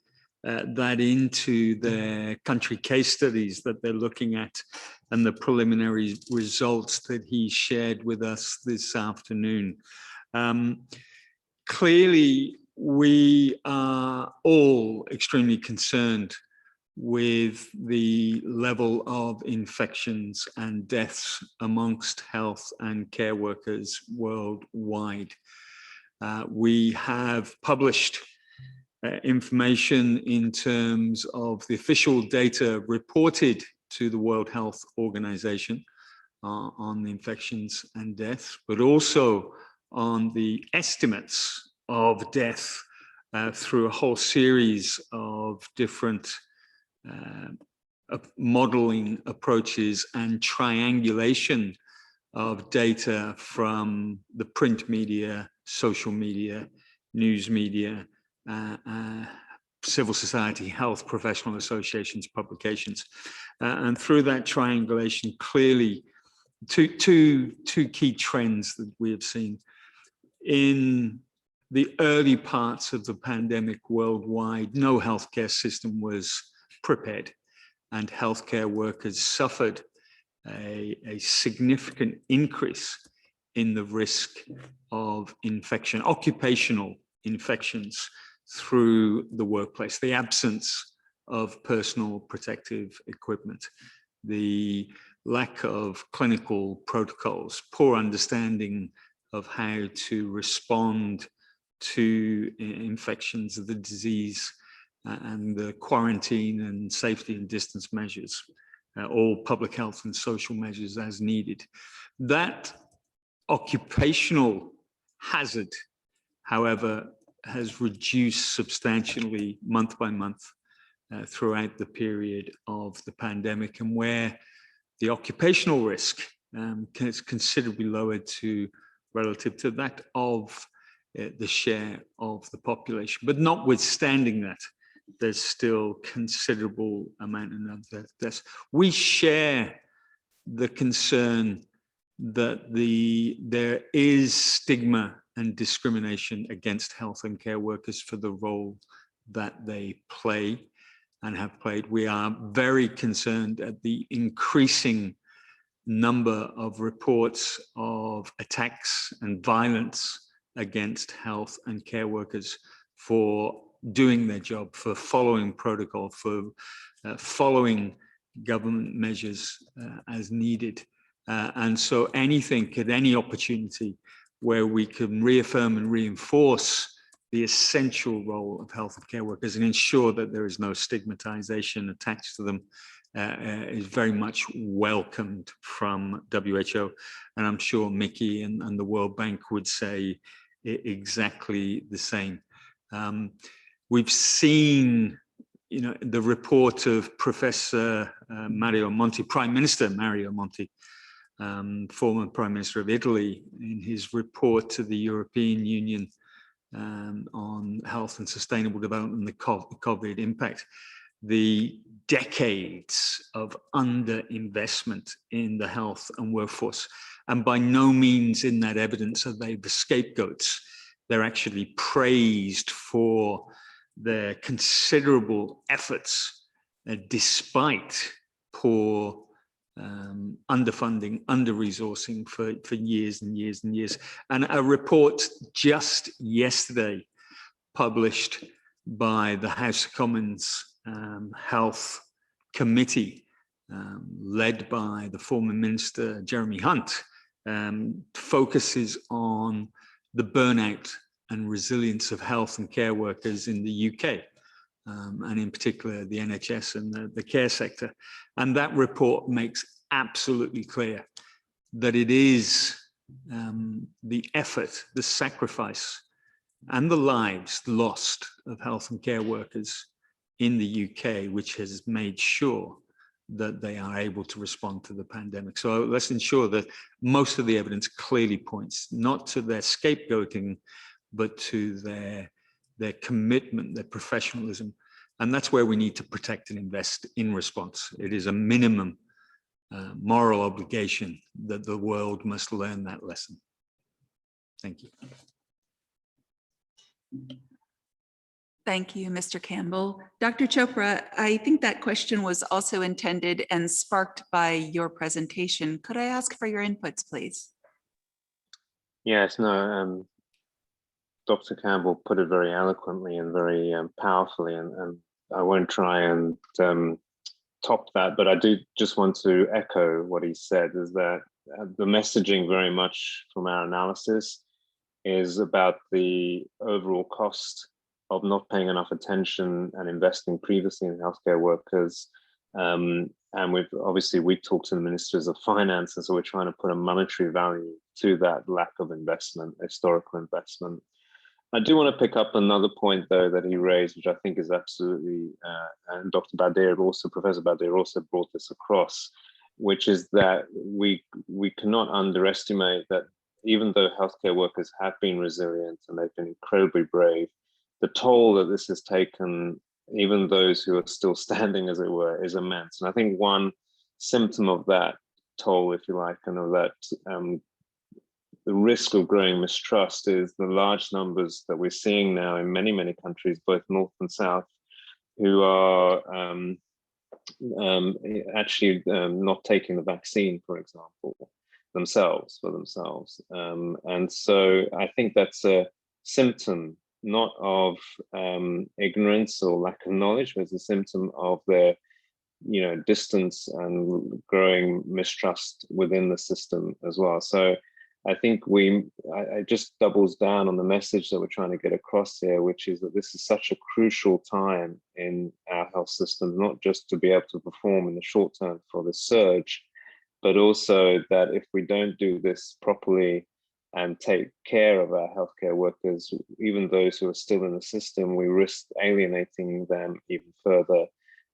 that into their country case studies that they're looking at and the preliminary results that he shared with us this afternoon. Clearly, we are all extremely concerned with the level of infections and deaths amongst health and care workers worldwide. We have published information in terms of the official data reported to the World Health Organization on the infections and deaths, but also on the estimates of death through a whole series of different modeling approaches and triangulation of data from the print media, social media, news media, civil society, health professional associations, publications. And through that triangulation, clearly two key trends that we have seen. In the early parts of the pandemic worldwide, no healthcare system was prepared, and healthcare workers suffered a significant increase in the risk of infection, occupational infections through the workplace, the absence of personal protective equipment, the lack of clinical protocols, poor understanding of how to respond to infections of the disease, and the quarantine and safety and distance measures, all public health and social measures as needed. That occupational hazard, however, has reduced substantially month by month throughout the period of the pandemic, and where the occupational risk is considerably lowered relative to that of the share of the population. But notwithstanding that, there's still considerable amount of deaths. We share the concern that there is stigma and discrimination against health and care workers for the role that they play and have played. We are very concerned at the increasing number of reports of attacks and violence against health and care workers for doing their job, for following protocol, for following government measures as needed. And so anything at any opportunity where we can reaffirm and reinforce the essential role of health and care workers and ensure that there is no stigmatization attached to them is very much welcomed from WHO. And I'm sure Mickey and the World Bank would say exactly the same. We've seen, the report of Professor Mario Monti, Prime Minister Mario Monti, former Prime Minister of Italy, in his report to the European Union on health and sustainable development and the COVID impact, the decades of underinvestment in the health and workforce. And by no means in that evidence are they the scapegoats. They're actually praised for their considerable efforts despite poor underfunding, under-resourcing for years and years and years. And a report just yesterday published by the House of Commons Health Committee, led by the former Minister Jeremy Hunt, focuses on the burnout and resilience of health and care workers in the UK, and in particular the NHS and the care sector. And that report makes absolutely clear that it is the effort, the sacrifice, and the lives lost of health and care workers in the UK, which has made sure that they are able to respond to the pandemic. So let's ensure that most of the evidence clearly points not to their scapegoating, but to their commitment, their professionalism. And that's where we need to protect and invest in response. It is a minimum moral obligation that the world must learn that lesson. Thank you. Thank you, Mr. Campbell. Dr. Chopra, I think that question was also intended and sparked by your presentation. Could I ask for your inputs, please? Yes, no, Dr. Campbell put it very eloquently and very powerfully, and I won't try and top that, but I do just want to echo what he said, is that the messaging very much from our analysis is about the overall cost of not paying enough attention and investing previously in healthcare workers. And we talked to the ministers of finance, and so we're trying to put a monetary value to that lack of investment, historical investment. I do want to pick up another point, though, that he raised, which I think is absolutely, and Dr. Badir also, Professor Badir also brought this across, which is that we cannot underestimate that even though healthcare workers have been resilient and they've been incredibly brave, the toll that this has taken, even those who are still standing, as it were, is immense. And I think one symptom of that toll, if you like, and of that the risk of growing mistrust is the large numbers that we're seeing now in many, many countries, both North and South, who are actually not taking the vaccine, for example, for themselves. And so I think that's a symptom not of ignorance or lack of knowledge, but it's a symptom of their distance and growing mistrust within the system as well. So I think it just doubles down on the message that we're trying to get across here, which is that this is such a crucial time in our health system, not just to be able to perform in the short term for the surge, but also that if we don't do this properly and take care of our healthcare workers, even those who are still in the system, we risk alienating them even further,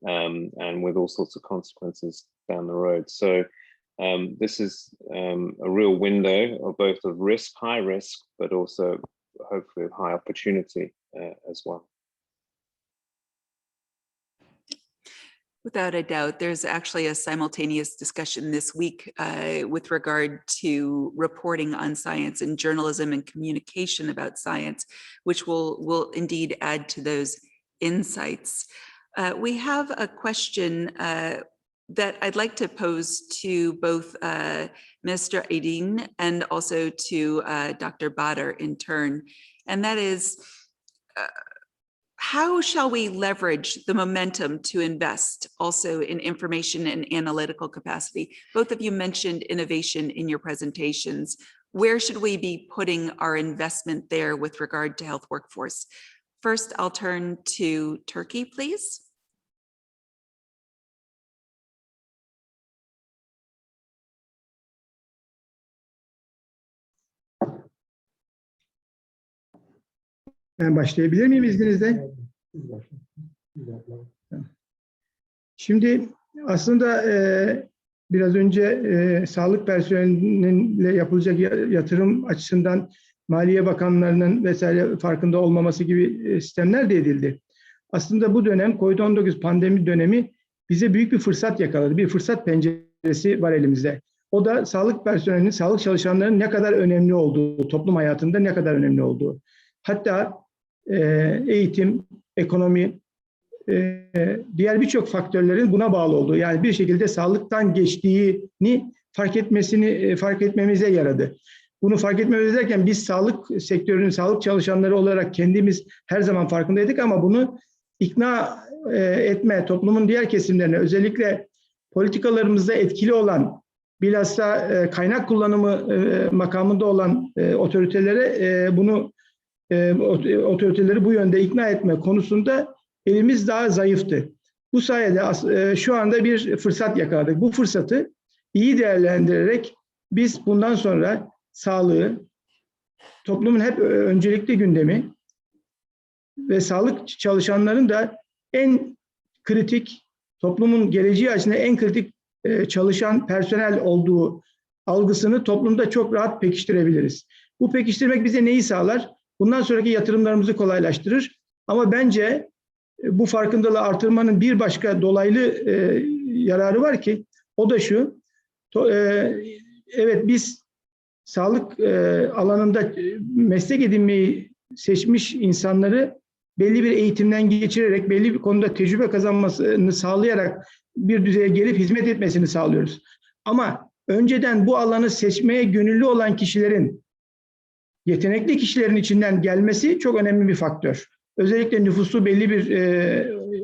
and with all sorts of consequences down the road. So this is a real window of both of risk, high risk, but also hopefully of high opportunity as well. Without a doubt, there's actually a simultaneous discussion this week with regard to reporting on science and journalism and communication about science, which will indeed add to those insights. We have a question that I'd like to pose to both Mr. Aydin and also to Dr. Bader in turn, and that is, how shall we leverage the momentum to invest also in information and analytical capacity? Both of you mentioned innovation in your presentations. Where should we be putting our investment there with regard to health workforce? First, I'll turn to Turkey, please. Ben başlayabilir miyim izninizle? Şimdi aslında biraz önce sağlık personelinle yapılacak yatırım açısından Maliye Bakanlarının vesaire farkında olmaması gibi sistemler de edildi. Aslında bu dönem COVID-19 pandemi dönemi bize büyük bir fırsat yakaladı. Bir fırsat penceresi var elimizde. O da sağlık personelinin, sağlık çalışanlarının ne kadar önemli olduğu, toplum hayatında ne kadar önemli olduğu. Hatta eğitim, ekonomi, diğer birçok faktörlerin buna bağlı olduğu, yani bir şekilde sağlıktan geçtiğini fark etmemize yaradı. Bunu fark etmemiz derken biz sağlık sektörünün, sağlık çalışanları olarak kendimiz her zaman farkındaydık ama bunu ikna etme, toplumun diğer kesimlerine, özellikle politikalarımızda etkili olan, bilhassa kaynak kullanımı makamında olan otoritelere otoriteleri bu yönde ikna etme konusunda elimiz daha zayıftı. Bu sayede şu anda bir fırsat yakaladık. Bu fırsatı iyi değerlendirerek biz bundan sonra sağlığı, toplumun hep öncelikli gündemi ve sağlık çalışanların da en kritik, toplumun geleceği açısından en kritik çalışan personel olduğu algısını toplumda çok rahat pekiştirebiliriz. Bu pekiştirmek bize neyi sağlar? Bundan sonraki yatırımlarımızı kolaylaştırır. Ama bence bu farkındalığı artırmanın bir başka dolaylı yararı var ki o da şu. Evet, biz sağlık alanında meslek edinmeyi seçmiş insanları belli bir eğitimden geçirerek, belli bir konuda tecrübe kazanmasını sağlayarak bir düzeye gelip hizmet etmesini sağlıyoruz. Ama önceden bu alanı seçmeye gönüllü olan kişilerin, yetenekli kişilerin içinden gelmesi çok önemli bir faktör. Özellikle nüfusu belli bir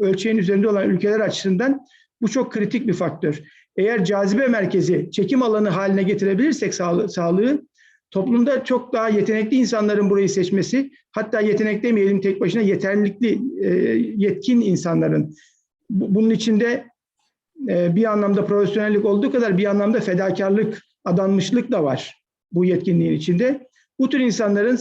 ölçeğin üzerinde olan ülkeler açısından bu çok kritik bir faktör. Eğer cazibe merkezi, çekim alanı haline getirebilirsek sağlığı, toplumda çok daha yetenekli insanların burayı seçmesi, hatta yetenek demeyelim tek başına, yeterlilikli, yetkin insanların, bunun içinde bir anlamda profesyonellik olduğu kadar bir anlamda fedakarlık, adanmışlık da var bu yetkinliğin içinde. Bu tür insanların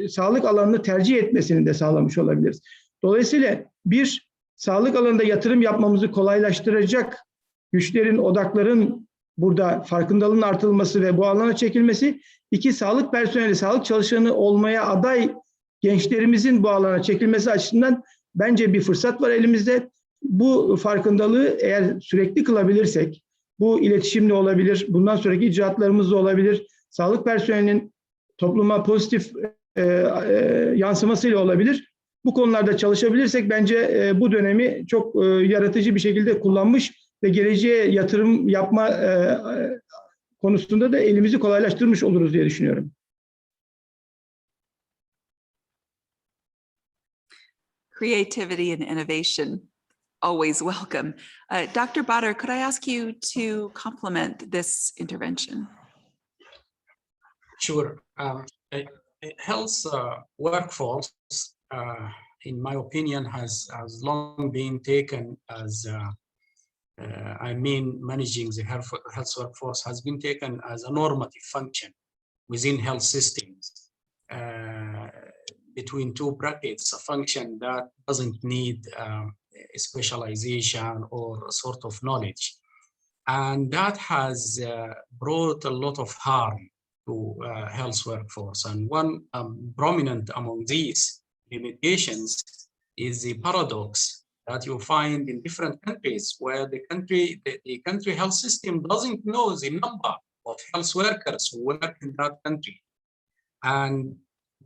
sağlık alanını tercih etmesini de sağlamış olabiliriz. Dolayısıyla bir, sağlık alanında yatırım yapmamızı kolaylaştıracak güçlerin, odakların burada farkındalığın artırılması ve bu alana çekilmesi. İki, sağlık personeli, sağlık çalışanı olmaya aday gençlerimizin bu alana çekilmesi açısından bence bir fırsat var elimizde. Bu farkındalığı eğer sürekli kılabilirsek, bu iletişimle olabilir, bundan sonraki icraatlarımızla olabilir, sağlık personelinin topluma pozitif yansımasıyla olabilir. Bu konularda çalışabilirsek bence bu dönemi çok yaratıcı bir şekilde kullanmış ve geleceğe yatırım yapma konusunda da elimizi kolaylaştırmış oluruz diye düşünüyorum. Creativity and innovation, always welcome. Dr. Bader, could I ask you to complement this intervention? Sure. A health workforce, in my opinion, has long been taken as, managing the health workforce has been taken as a normative function within health systems, between two brackets, a function that doesn't need a specialization or a sort of knowledge. And that has brought a lot of harm to health workforce. And one prominent among these limitations is the paradox that you find in different countries, where the country health system doesn't know the number of health workers who work in that country. And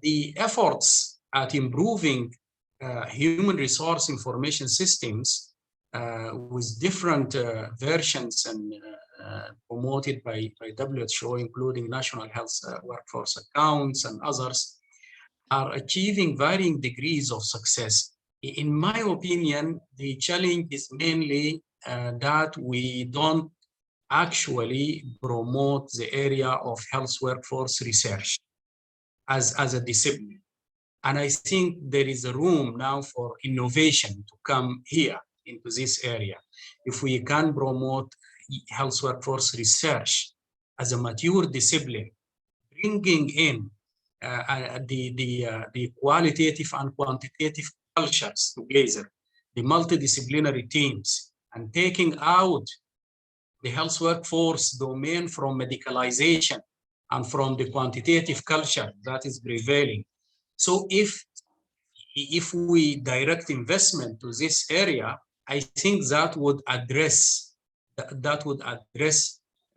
the efforts at improving human resource information systems with different versions and promoted by WHO, including national health workforce accounts and others, are achieving varying degrees of success. In my opinion, the challenge is mainly that we don't actually promote the area of health workforce research as a discipline. And I think there is a room now for innovation to come here into this area. If we can promote health workforce research as a mature discipline, bringing in the qualitative and quantitative cultures together, the multidisciplinary teams, and taking out the health workforce domain from medicalization and from the quantitative culture that is prevailing. So if we direct investment to this area, I think that would address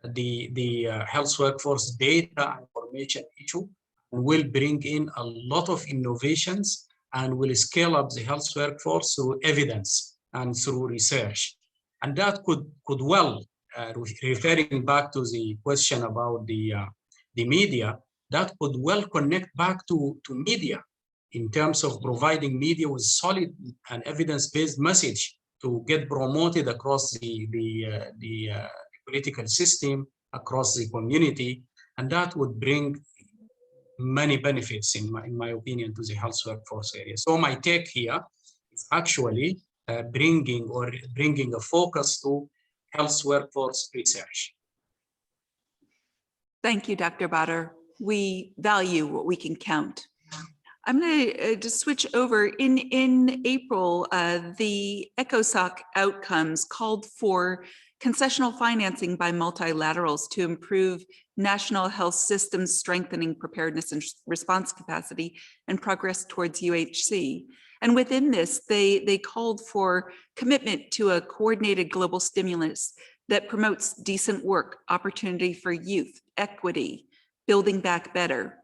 the health workforce data information issue, and will bring in a lot of innovations and will scale up the health workforce through evidence and through research. And that could well, referring back to the question about the media, that could well connect back to media in terms of providing media with solid and evidence-based message to get promoted across the political system, across the community, and that would bring many benefits, in my opinion, to the health workforce area. So my take here is actually bringing a focus to health workforce research. Thank you, Dr. Badr. We value what we can count. I'm going to just switch over. In April, the ECOSOC outcomes called for concessional financing by multilaterals to improve national health systems, strengthening preparedness and response capacity, and progress towards UHC. And within this, they called for commitment to a coordinated global stimulus that promotes decent work, opportunity for youth, equity, building back better.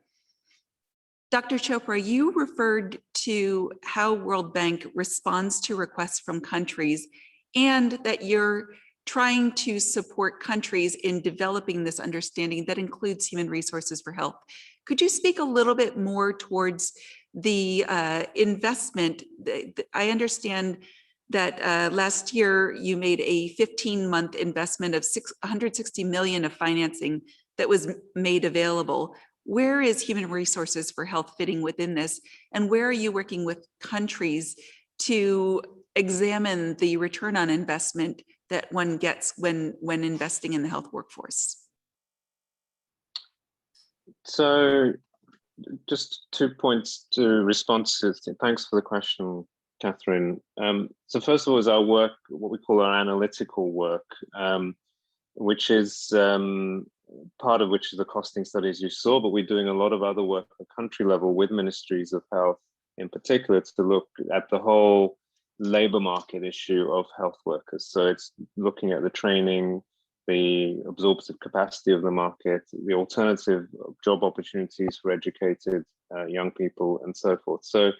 Dr. Chopra, you referred to how World Bank responds to requests from countries and that you're trying to support countries in developing this understanding that includes human resources for health. Could you speak a little bit more towards the investment? I understand that last year you made a 15-month investment of 160 million of financing that was made available. Where is human resources for health fitting within this? And where are you working with countries to examine the return on investment that one gets when investing in the health workforce? So just 2 points to responses. Thanks for the question, Catherine. So first of all is our work, what we call our analytical work, which is part of which is the costing studies you saw, but we're doing a lot of other work at country level with ministries of health in particular to look at the whole labor market issue of health workers. So it's looking at the training, the absorptive capacity of the market, the alternative job opportunities for educated young people and so forth. So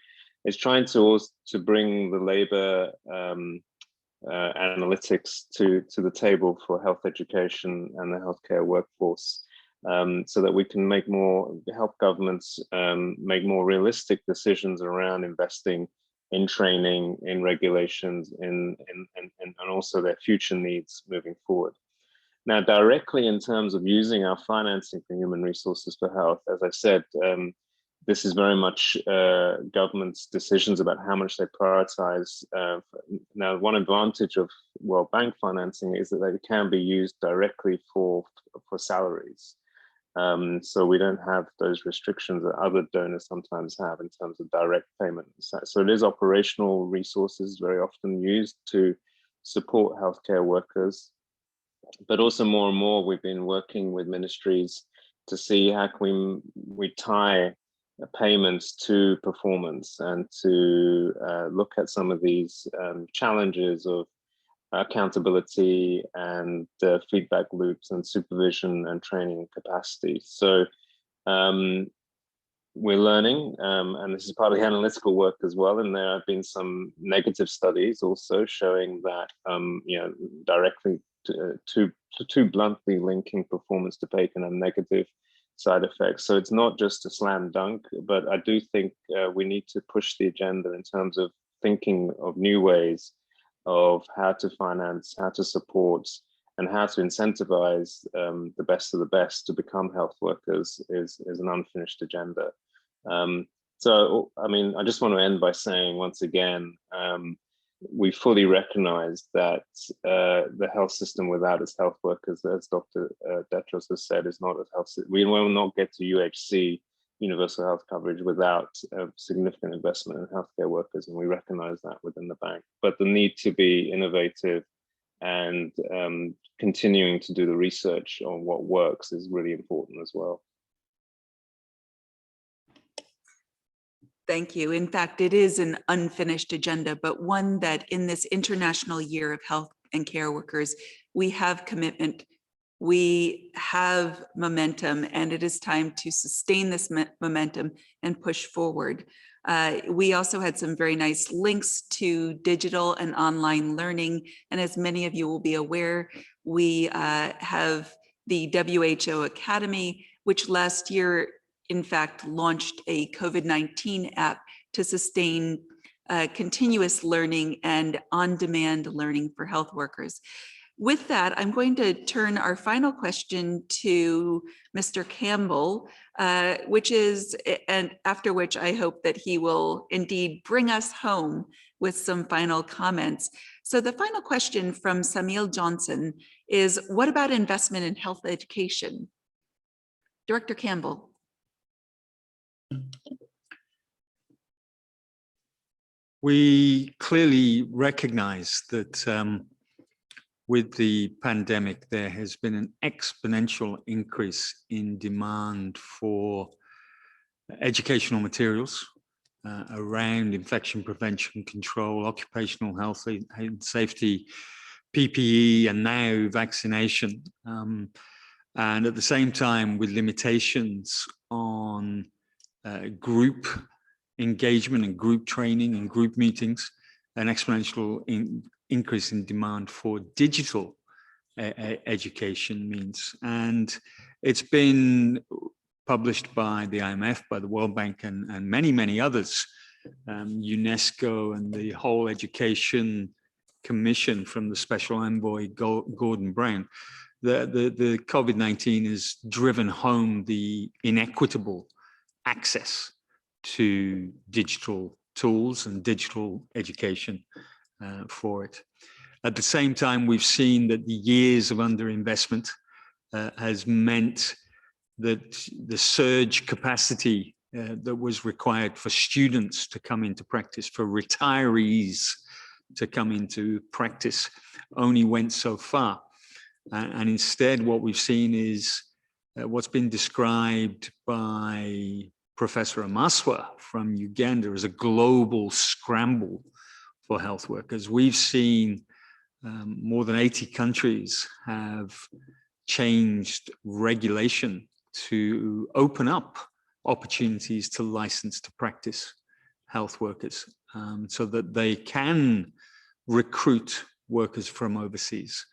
it's trying to bring the labor analytics to the table for health education and the healthcare workforce, so that we can help governments make more realistic decisions around investing in training, in regulations, and also their future needs moving forward. Now, directly in terms of using our financing for human resources for health, as I said, this is very much government's decisions about how much they prioritize. Now, one advantage of World Bank financing is that they can be used directly for salaries. So we don't have those restrictions that other donors sometimes have in terms of direct payment. So it is operational resources very often used to support healthcare workers. But also more and more, we've been working with ministries to see how can we tie payments to performance and to look at some of these challenges of accountability and feedback loops and supervision and training capacity. So we're learning, and this is part of the analytical work as well. And there have been some negative studies also showing that, directly too bluntly linking performance to pay can have negative side effects. So it's not just a slam dunk, but I do think we need to push the agenda in terms of thinking of new ways of how to finance, how to support, and how to incentivize the best of the best to become health workers is an unfinished agenda. So, I mean, I just want to end by saying once again, we fully recognize that the health system without its health workers, as Dr. Detros has said, is not a health system. We will not get to UHC, universal health coverage, without significant investment in healthcare workers, and we recognize that within the bank. But the need to be innovative and continuing to do the research on what works is really important as well. Thank you. In fact, it is an unfinished agenda, but one that in this International Year of Health and Care Workers, we have commitment, we have momentum, and it is time to sustain this momentum and push forward. We also had some very nice links to digital and online learning. And as many of you will be aware, we have the WHO Academy, which last year in fact, launched a COVID-19 app to sustain continuous learning and on-demand learning for health workers. With that, I'm going to turn our final question to Mr. Campbell, which is, and after which I hope that he will indeed bring us home with some final comments. So the final question from Samil Johnson is, what about investment in health education? Director Campbell. We clearly recognize that with the pandemic, there has been an exponential increase in demand for educational materials around infection prevention, control, occupational health and safety, PPE, and now vaccination. And at the same time, with limitations on group engagement and group training and group meetings, an exponential increase in demand for digital education means. And it's been published by the IMF, by the World Bank, and many, many others, UNESCO and the whole education commission from the special envoy Gordon Brown. The COVID-19 has driven home the inequitable access to digital tools and digital education for it. At the same time, we've seen that the years of underinvestment has meant that the surge capacity that was required for students to come into practice, for retirees to come into practice, only went so far. And instead, what we've seen is what's been described by Professor Amaswa from Uganda as a global scramble for health workers. We've seen more than 80 countries have changed regulation to open up opportunities to license to practice health workers so that they can recruit workers from overseas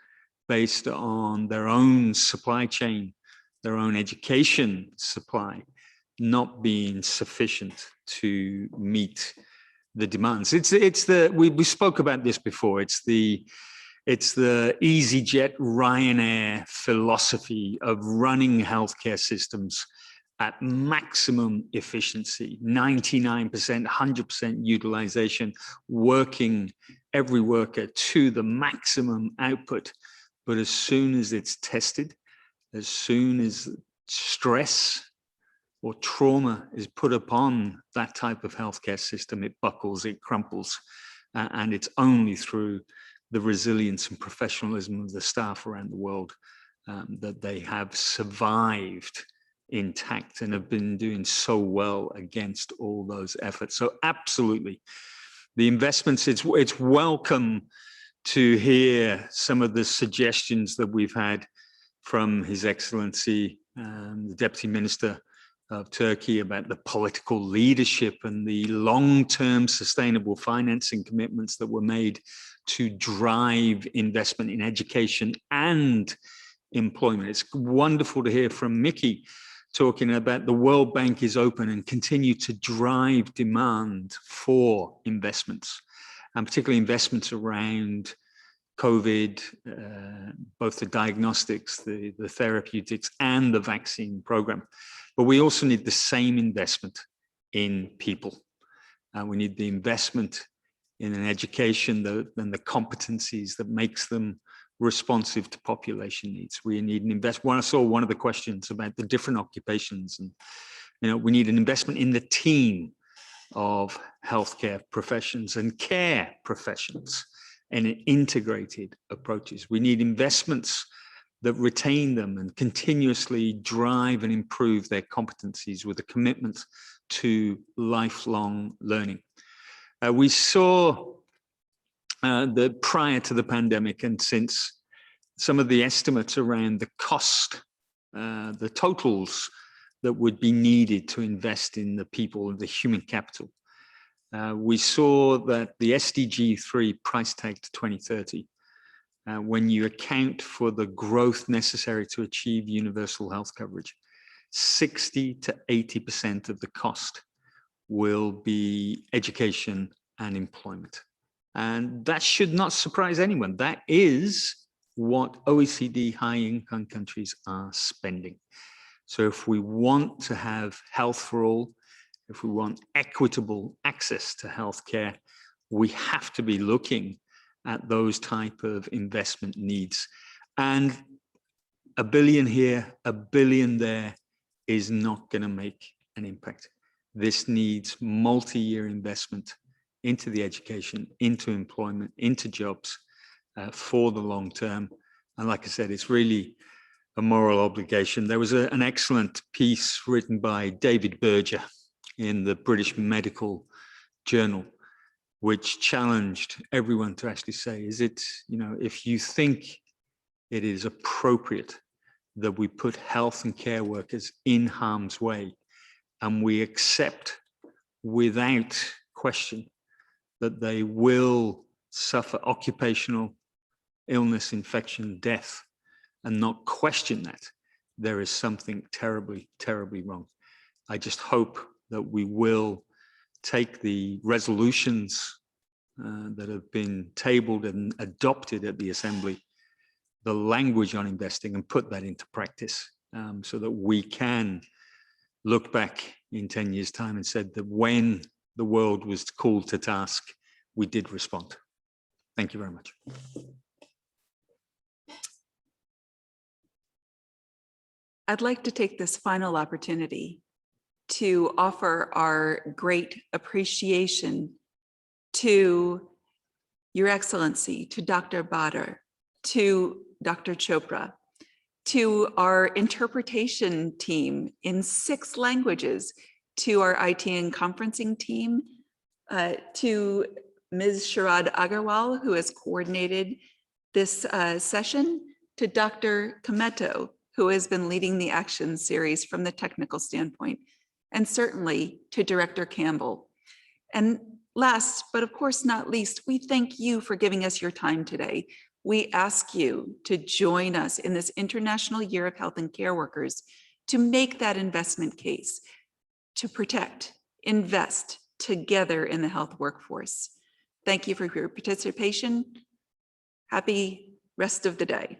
based on their own supply chain, their own education supply, not being sufficient to meet the demands. We spoke about this before. It's the EasyJet, Ryanair philosophy of running healthcare systems at maximum efficiency, 99%, 100% utilization, working every worker to the maximum output. But as soon as it's tested, as soon as stress or trauma is put upon that type of healthcare system, it buckles, it crumples, and it's only through the resilience and professionalism of the staff around the world that they have survived intact and have been doing so well against all those efforts. So absolutely, the investments, it's welcome to hear some of the suggestions that we've had from His Excellency, the Deputy Minister of Turkey, about the political leadership and the long-term sustainable financing commitments that were made to drive investment in education and employment. It's wonderful to hear from Mickey talking about the World Bank is open and continue to drive demand for investments, and particularly investments around COVID, both the diagnostics, the therapeutics, and the vaccine program. But we also need the same investment in people. We need the investment in an education and the competencies that makes them responsive to population needs. We need an investment. I saw one of the questions about the different occupations, and we need an investment in the team of healthcare professions and care professions and integrated approaches. We need investments that retain them and continuously drive and improve their competencies with a commitment to lifelong learning. We saw that prior to the pandemic, and since, some of the estimates around the cost, the totals that would be needed to invest in the people and the human capital. We saw that the SDG 3 price tag to 2030, when you account for the growth necessary to achieve universal health coverage, 60 to 80% of the cost will be education and employment. And that should not surprise anyone. That is what OECD high-income countries are spending. So if we want to have health for all, if we want equitable access to healthcare, we have to be looking at those type of investment needs. And $1 billion here, $1 billion there is not going to make an impact. This needs multi-year investment into the education, into employment, into jobs for the long term. And like I said, it's really a moral obligation. There was an excellent piece written by David Berger in the British Medical Journal, which challenged everyone to actually say, is it, if you think it is appropriate that we put health and care workers in harm's way, and we accept without question that they will suffer occupational illness, infection, death, and not question that, there is something terribly, terribly wrong. I just hope that we will take the resolutions that have been tabled and adopted at the Assembly, the language on investing, and put that into practice so that we can look back in 10 years' time and said that when the world was called to task, we did respond. Thank you very much. I'd like to take this final opportunity to offer our great appreciation to Your Excellency, to Dr. Badr, to Dr. Chopra, to our interpretation team in 6 languages, to our IT and conferencing team, to Ms. Sharad Agarwal, who has coordinated this session, to Dr. Kameto, who has been leading the action series from the technical standpoint, and certainly to Director Campbell. And last, but of course not least, we thank you for giving us your time today. We ask you to join us in this International Year of Health and Care Workers to make that investment case, to protect, invest together in the health workforce. Thank you for your participation. Happy rest of the day.